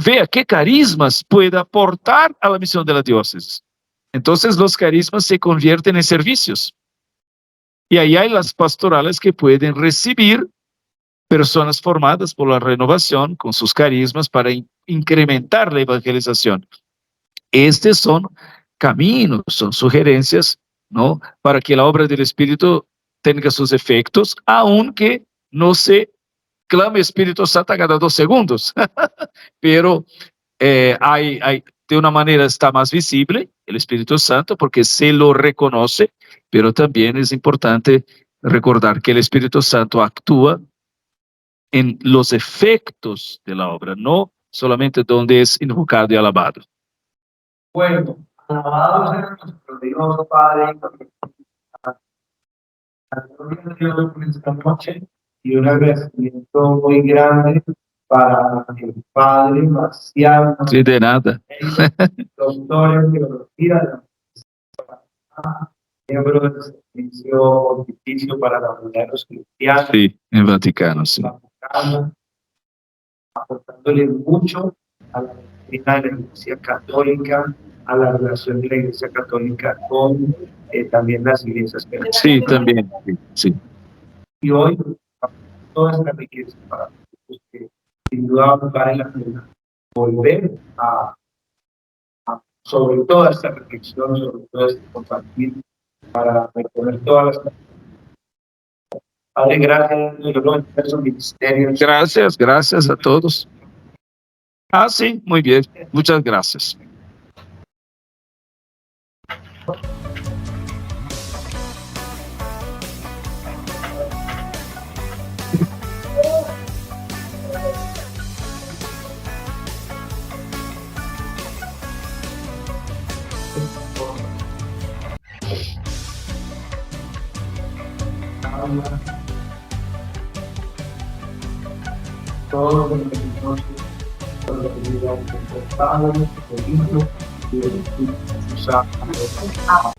vea qué carismas puede aportar a la misión de la diócesis. Entonces los carismas se convierten en servicios. Y ahí hay las pastorales que pueden recibir personas formadas por la renovación con sus carismas para incrementar la evangelización. Estos son caminos, son sugerencias, ¿no? Para que la obra del Espíritu tenga sus efectos, aunque no se clame Espíritu Santo cada 2 segundos. Pero de una manera está más visible el Espíritu Santo porque se lo reconoce, pero también es importante recordar que el Espíritu Santo actúa en los efectos de la obra, no solamente donde es invocado y alabado. Bueno, alabado sea nuestro Dios Padre, por esta noche y un agradecimiento muy grande para el Padre Marcial. Sí, de nada. Doctor en teología, miembro del servicio pontificio para la unidad de los cristianos. Sí, en Vaticano, sí. Aportándole mucho a la doctrina de la Iglesia Católica, a la relación de la Iglesia Católica con también las iglesias. Sí, también, sí. Y hoy, toda esta riqueza para nosotros que sin duda vale la pena volver a sobre toda esta reflexión, sobre todo este compartir, para reponer todas las cosas. Padre, gracias, yo no expreso ministerios. Gracias a todos. Ah, sí, muy bien. Muchas gracias. Todos los benditos, por la vida del Padre, del Hijo y del Espíritu Santo.